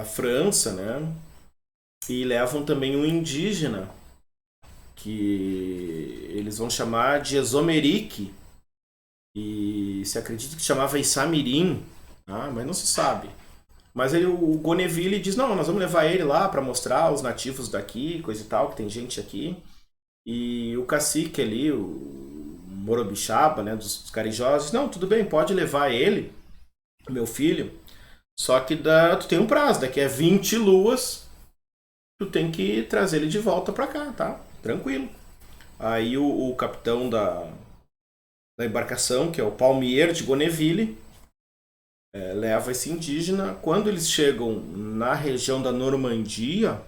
França, né? E levam também um indígena que eles vão chamar de Exomerique, e se acredita que chamava Isamirim, Ah, mas não se sabe. Mas aí o Goneville diz, não, nós vamos levar ele lá para mostrar os nativos daqui, coisa e tal, que tem gente aqui. E o cacique ali, o Morobixaba, né, dos Carijós, diz, não, tudo bem, pode levar ele, meu filho, só que tu tem um prazo, daqui a 20 luas, tu tem que trazer ele de volta para cá, tá? Tranquilo. Aí o capitão da embarcação, que é o Palmier de Goneville, leva esse indígena. Quando eles chegam na região da Normandia,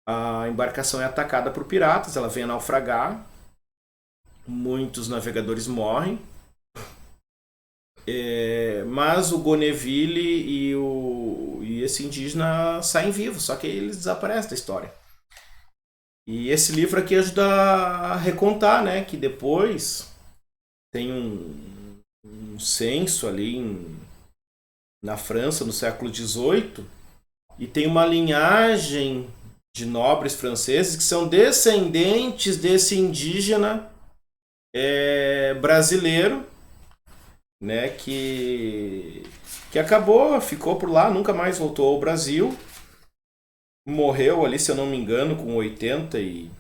a embarcação é atacada por piratas, ela vem a naufragar, muitos navegadores morrem, mas o Goneville e esse indígena saem vivos, só que eles desaparecem da história. E esse livro aqui ajuda a recontar, né, que depois tem um censo ali na França, no século XVIII, e tem uma linhagem de nobres franceses que são descendentes desse indígena brasileiro, né, que acabou, ficou por lá, nunca mais voltou ao Brasil, morreu ali, se eu não me engano, com 80 e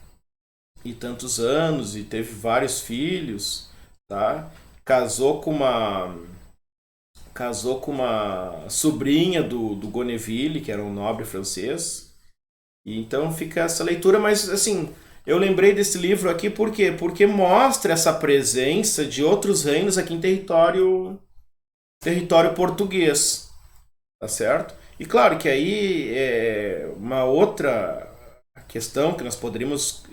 tantos anos, e teve vários filhos, tá? Casou com uma sobrinha do Goneville, que era um nobre francês. E então fica essa leitura, mas assim, eu lembrei desse livro aqui por quê? Porque mostra essa presença de outros reinos aqui em território português, tá certo? E claro que aí é uma outra questão que nós poderíamos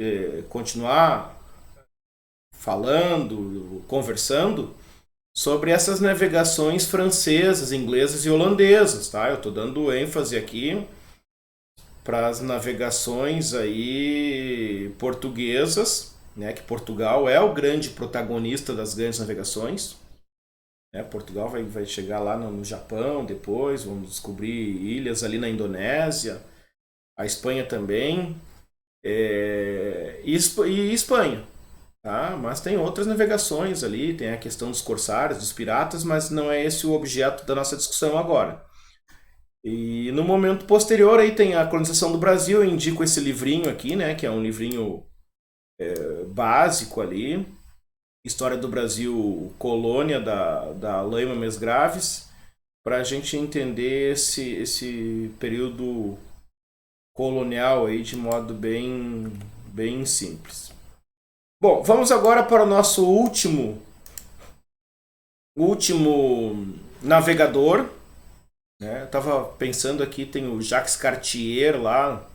continuar falando, conversando sobre essas navegações francesas, inglesas e holandesas, tá? Eu estou dando ênfase aqui para as navegações aí portuguesas, né? Que Portugal é o grande protagonista das grandes navegações. Né? Portugal vai chegar lá no Japão depois, vamos descobrir ilhas ali na Indonésia, a Espanha também, e Espanha. Tá? Mas tem outras navegações ali, tem a questão dos corsários, dos piratas, mas não é esse o objeto da nossa discussão agora. E no momento posterior aí tem a colonização do Brasil, eu indico esse livrinho aqui, né, que é um livrinho básico ali, História do Brasil, Colônia da Alain Mames Graves, para a gente entender esse período colonial aí de modo bem simples. Bom, vamos agora para o nosso último navegador. Né? Eu estava pensando aqui, tem o Jacques Cartier lá,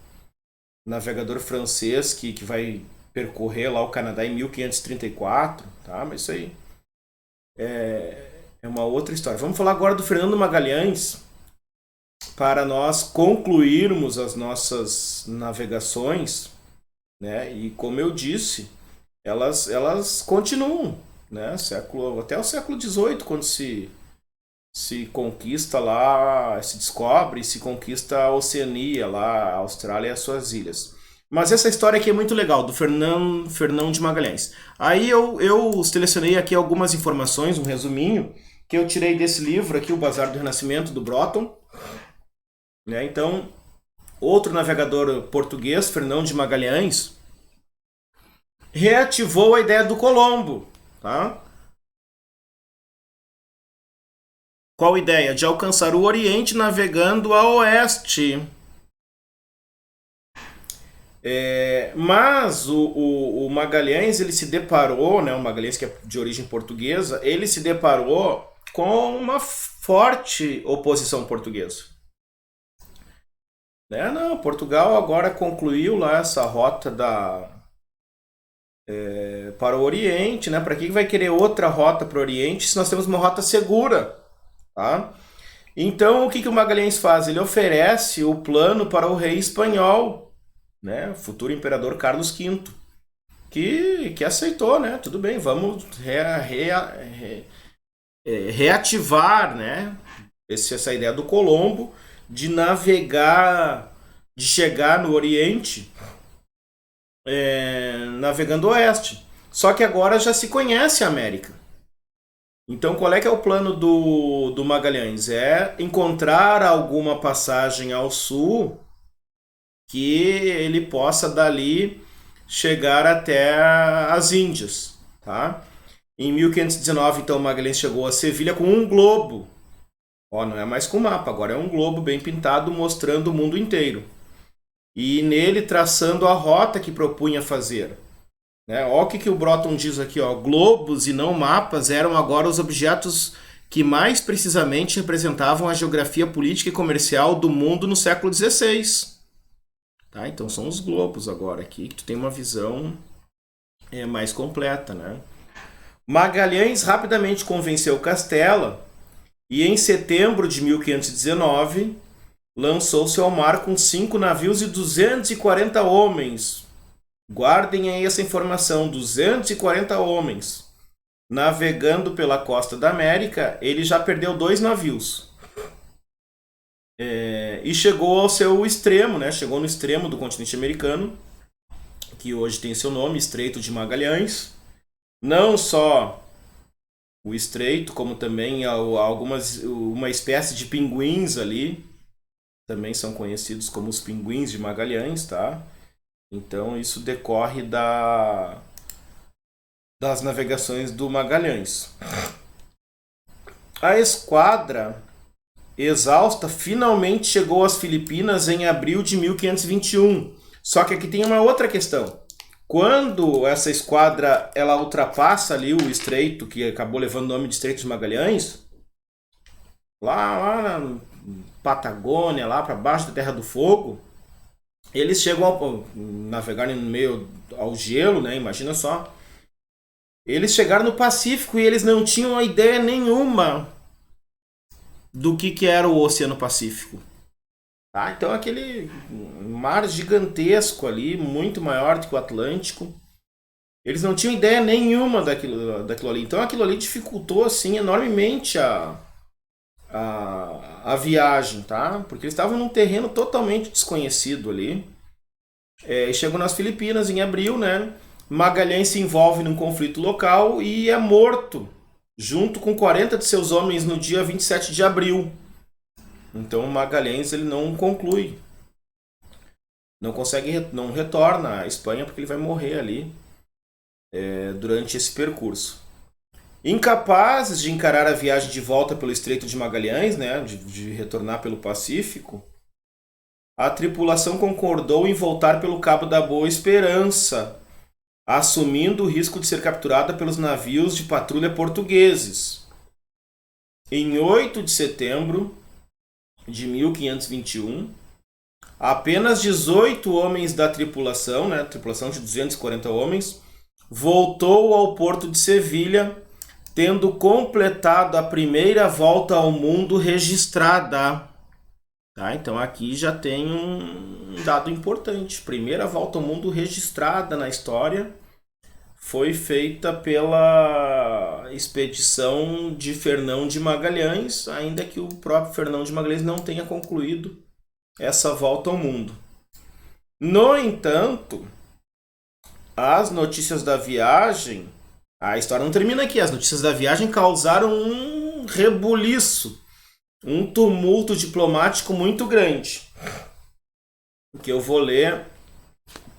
navegador francês que vai percorrer lá o Canadá em 1534, tá? Mas isso aí é uma outra história. Vamos falar agora do Fernando Magalhães para nós concluirmos as nossas navegações, né? E como eu disse, elas continuam, né? Até o século XVIII, quando se conquista lá, se descobre, se conquista a Oceania, lá, a Austrália e as suas ilhas. Mas essa história aqui é muito legal, do Fernão de Magalhães. Aí eu selecionei aqui algumas informações, um resuminho, que eu tirei desse livro aqui, O Bazar do Renascimento, do Broughton. Né? Então, outro navegador português, Fernão de Magalhães, reativou a ideia do Colombo. Tá? Qual a ideia? De alcançar o Oriente navegando a oeste. Mas o Magalhães ele se deparou, né, o Magalhães que é de origem portuguesa, ele se deparou com uma forte oposição portuguesa. Né? Não, Portugal agora concluiu lá essa rota para o Oriente, né? Para que vai querer outra rota para o Oriente se nós temos uma rota segura? Tá? Então o que o Magalhães faz? Ele oferece o plano para o rei espanhol, né? Futuro imperador Carlos V, que aceitou, né? Tudo bem, vamos reativar, né? Essa ideia do Colombo de navegar, de chegar no Oriente navegando oeste. Só que agora já se conhece a América. Então, qual é que é o plano do Magalhães? É encontrar alguma passagem ao sul que ele possa dali chegar até as Índias, tá? Em 1519, então, Magalhães chegou a Sevilha com um globo. Ó, não é mais com mapa, agora é um globo bem pintado mostrando o mundo inteiro. E nele traçando a rota que propunha fazer. Né? Ó o que o Broton diz aqui, ó. Globos e não mapas eram agora os objetos que mais precisamente representavam a geografia política e comercial do mundo no século XVI. Tá? Então são os globos agora aqui, que tu tem uma visão mais completa, né? Magalhães rapidamente convenceu Castela e em setembro de 1519 lançou-se ao mar com 5 navios e 240 homens. Guardem aí essa informação, 240 homens. Navegando pela costa da América, ele já perdeu 2 navios. E chegou ao seu extremo, né? Chegou no extremo do continente americano, que hoje tem seu nome, Estreito de Magalhães. Não só o estreito, como também uma espécie de pinguins ali, também são conhecidos como os pinguins de Magalhães, tá? Então isso decorre das navegações do Magalhães. A esquadra, exausta, finalmente chegou às Filipinas em abril de 1521. Só que aqui tem uma outra questão. Quando essa esquadra ela ultrapassa ali o estreito, que acabou levando o nome de Estreito de Magalhães, lá na Patagônia, lá para baixo da Terra do Fogo, eles chegam a navegar no meio ao gelo, né? Imagina só. Eles chegaram no Pacífico e eles não tinham ideia nenhuma do que era o Oceano Pacífico. Tá? Então aquele mar gigantesco ali, muito maior do que o Atlântico. Eles não tinham ideia nenhuma daquilo ali. Então aquilo ali dificultou assim, enormemente a viagem, tá? Porque eles estavam num terreno totalmente desconhecido ali. Chegam nas Filipinas em abril, né? Magalhães se envolve num conflito local e é morto, junto com 40 de seus homens no dia 27 de abril. Então Magalhães ele não conclui, não retorna à Espanha porque ele vai morrer ali durante esse percurso. Incapazes de encarar a viagem de volta pelo Estreito de Magalhães, né, de retornar pelo Pacífico, a tripulação concordou em voltar pelo Cabo da Boa Esperança, assumindo o risco de ser capturada pelos navios de patrulha portugueses. Em 8 de setembro de 1521, apenas 18 homens da tripulação, né, tripulação de 240 homens, voltou ao porto de Sevilha, tendo completado a primeira volta ao mundo registrada. Tá? Então aqui já tem um dado importante. Primeira volta ao mundo registrada na história foi feita pela expedição de Fernão de Magalhães, ainda que o próprio Fernão de Magalhães não tenha concluído essa volta ao mundo. No entanto, as notícias da viagem, a história não termina aqui, as notícias da viagem causaram um rebuliço, um tumulto diplomático muito grande, que eu vou ler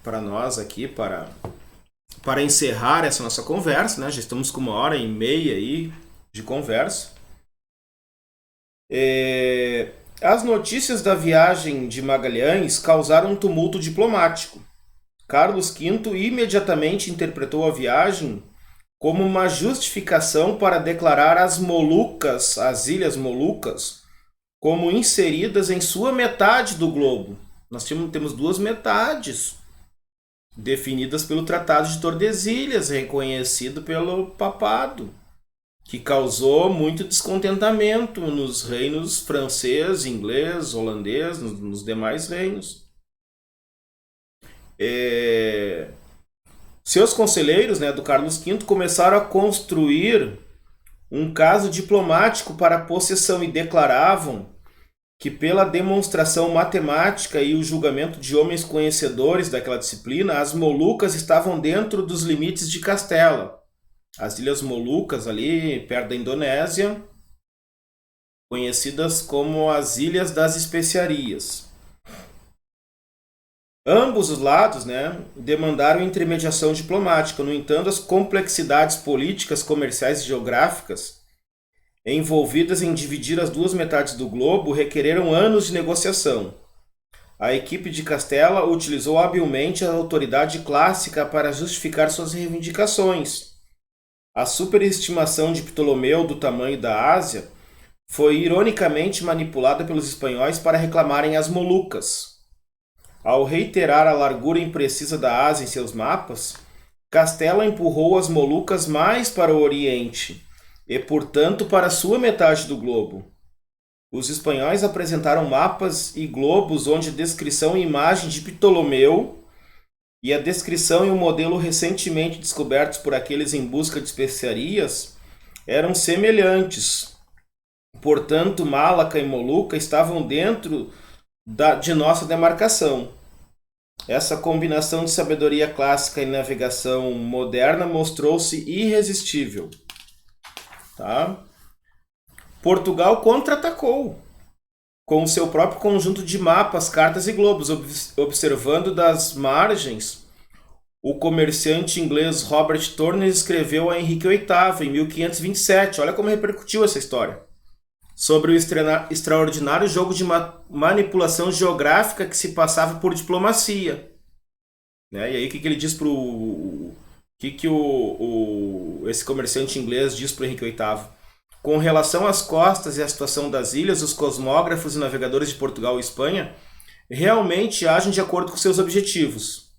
para nós aqui, para encerrar essa nossa conversa, né? Já estamos com 1h30 aí de conversa. As notícias da viagem de Magalhães causaram um tumulto diplomático. Carlos V imediatamente interpretou a viagem como uma justificação para declarar as Molucas, as Ilhas Molucas, como inseridas em sua metade do globo. Nós temos 2 metades definidas pelo Tratado de Tordesilhas, reconhecido pelo papado, que causou muito descontentamento nos reinos francês, inglês, holandês, nos demais reinos. Seus conselheiros, né, do Carlos V, começaram a construir um caso diplomático para a possessão e declaravam que pela demonstração matemática e o julgamento de homens conhecedores daquela disciplina, as Molucas estavam dentro dos limites de Castela. as Ilhas Molucas ali perto da Indonésia, conhecidas como as Ilhas das Especiarias. Ambos os lados, né, demandaram intermediação diplomática. No entanto, as complexidades políticas, comerciais e geográficas envolvidas em dividir as duas metades do globo requereram anos de negociação. A equipe de Castela utilizou habilmente a autoridade clássica para justificar suas reivindicações. A superestimação de Ptolomeu do tamanho da Ásia foi ironicamente manipulada pelos espanhóis para reclamarem as Molucas. Ao reiterar a largura imprecisa da Ásia em seus mapas, Castela empurrou as Molucas mais para o Oriente e, portanto, para a sua metade do globo. Os espanhóis apresentaram mapas e globos onde a descrição e imagem de Ptolomeu e a descrição e o modelo recentemente descobertos por aqueles em busca de especiarias eram semelhantes. Portanto, Malaca e Moluca estavam dentro de nossa demarcação. Essa combinação de sabedoria clássica e navegação moderna mostrou-se irresistível. Tá? Portugal contra-atacou com o seu próprio conjunto de mapas, cartas e globos, observando das margens. O comerciante inglês Robert Turner escreveu a Henrique VIII em 1527. Olha como repercutiu essa história. Sobre o extraordinário jogo de manipulação geográfica que se passava por diplomacia. Né? E aí o que ele diz para o... esse comerciante inglês diz para o Henrique VIII? Com relação às costas e à situação das ilhas, os cosmógrafos e navegadores de Portugal e Espanha realmente agem de acordo com seus objetivos.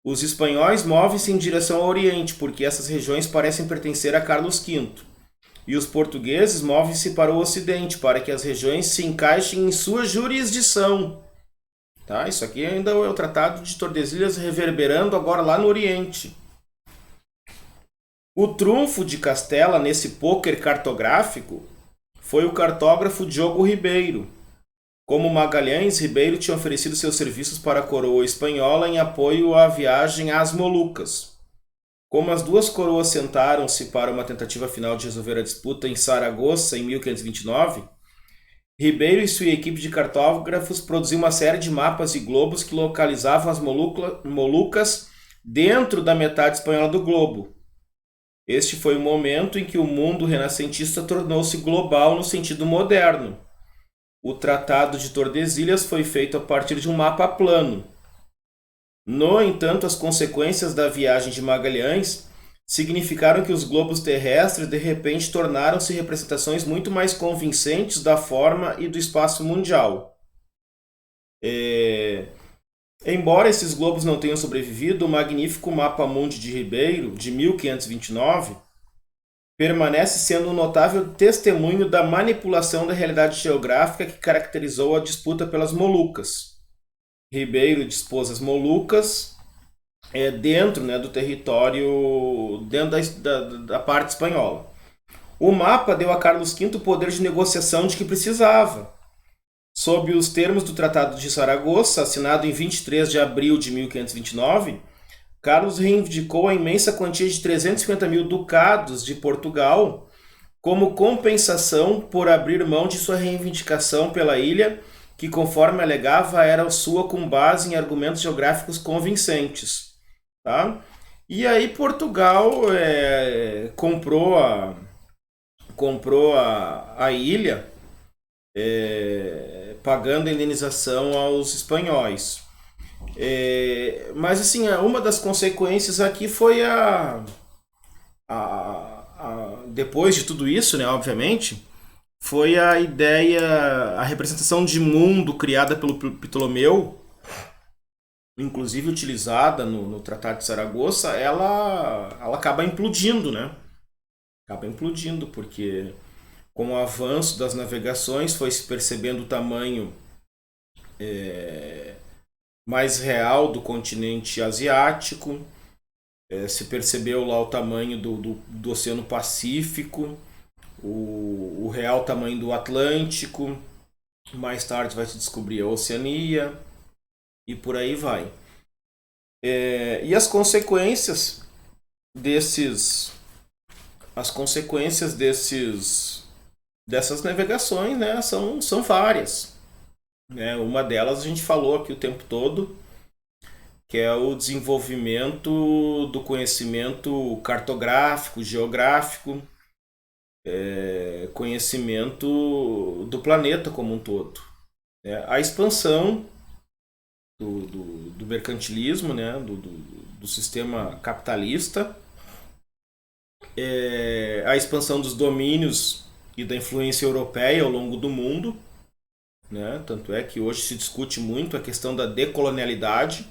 Os espanhóis movem-se em direção ao Oriente, porque essas regiões parecem pertencer a Carlos V. E os portugueses movem-se para o Ocidente, para que as regiões se encaixem em sua jurisdição. Tá? Isso aqui ainda é o Tratado de Tordesilhas reverberando agora lá no Oriente. O trunfo de Castela nesse pôquer cartográfico foi o cartógrafo Diogo Ribeiro. Como Magalhães, Ribeiro tinha oferecido seus serviços para a coroa espanhola em apoio à viagem às Molucas. Como as duas coroas sentaram-se para uma tentativa final de resolver a disputa em Saragoça em 1529, Ribeiro e sua equipe de cartógrafos produziu uma série de mapas e globos que localizavam as Molucas dentro da metade espanhola do globo. Este foi o momento em que o mundo renascentista tornou-se global no sentido moderno. O Tratado de Tordesilhas foi feito a partir de um mapa plano. No entanto, as consequências da viagem de Magalhães significaram que os globos terrestres de repente tornaram-se representações muito mais convincentes da forma e do espaço mundial. Embora esses globos não tenham sobrevivido, o magnífico Mapa Mundi de Ribeiro, de 1529, permanece sendo um notável testemunho da manipulação da realidade geográfica que caracterizou a disputa pelas Molucas. Ribeiro dispôs as Molucas dentro, né, do território, dentro da parte espanhola. O mapa deu a Carlos V o poder de negociação de que precisava. Sob os termos do Tratado de Saragoça, assinado em 23 de abril de 1529, Carlos reivindicou a imensa quantia de 350 mil ducados de Portugal como compensação por abrir mão de sua reivindicação pela ilha, que, conforme alegava, era sua com base em argumentos geográficos convincentes. Tá? E aí Portugal comprou a ilha, pagando a indenização aos espanhóis. Mas assim, uma das consequências aqui foi depois de tudo isso, né, obviamente, foi a ideia, a representação de mundo criada pelo Ptolomeu, inclusive utilizada no Tratado de Saragoça, ela acaba implodindo, né? Acaba implodindo, porque com o avanço das navegações foi se percebendo o tamanho mais real do continente asiático, se percebeu lá o tamanho do Oceano Pacífico, o real tamanho do Atlântico, mais tarde vai se descobrir a Oceania, e por aí vai. E as consequências desses as consequências dessas navegações, né, são várias. Né? Uma delas a gente falou aqui o tempo todo, que é o desenvolvimento do conhecimento cartográfico, geográfico, conhecimento do planeta como um todo. A expansão do mercantilismo, né, do sistema capitalista, a expansão dos domínios e da influência europeia ao longo do mundo, né? Tanto é que hoje se discute muito a questão da decolonialidade,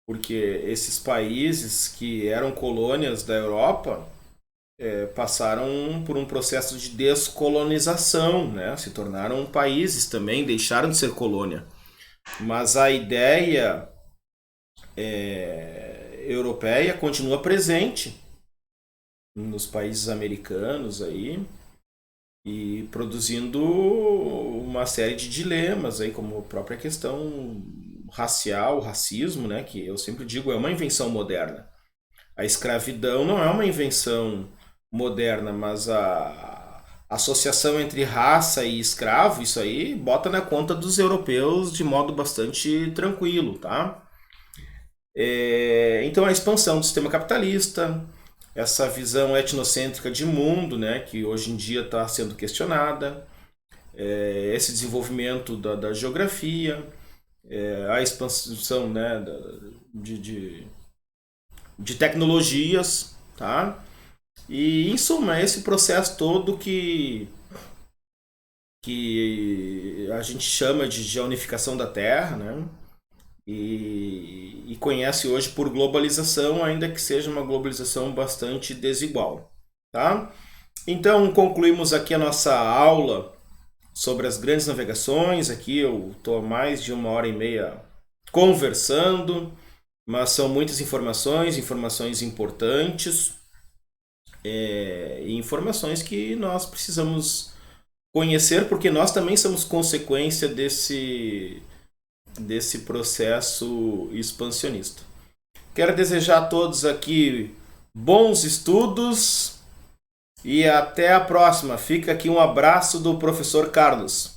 porque esses países que eram colônias da Europa passaram por um processo de descolonização, né? Se tornaram países também, deixaram de ser colônia. Mas a ideia europeia continua presente nos países americanos aí, e produzindo uma série de dilemas aí, como a própria questão racial, racismo, né, que eu sempre digo é uma invenção moderna. A escravidão não é uma invenção moderna, mas a associação entre raça e escravo, isso aí bota na conta dos europeus de modo bastante tranquilo, tá? Então a expansão do sistema capitalista, essa visão etnocêntrica de mundo, né, que hoje em dia está sendo questionada, esse desenvolvimento da geografia, a expansão, né, de tecnologias, tá? E em suma, esse processo todo que a gente chama de unificação da Terra, né? E conhece hoje por globalização, ainda que seja uma globalização bastante desigual, tá? Então concluímos aqui a nossa aula sobre as grandes navegações. Aqui eu estou há mais de 1h30 conversando, mas são muitas informações importantes, e informações que nós precisamos conhecer, porque nós também somos consequência desse processo expansionista. Quero desejar a todos aqui bons estudos e até a próxima. Fica aqui um abraço do professor Carlos.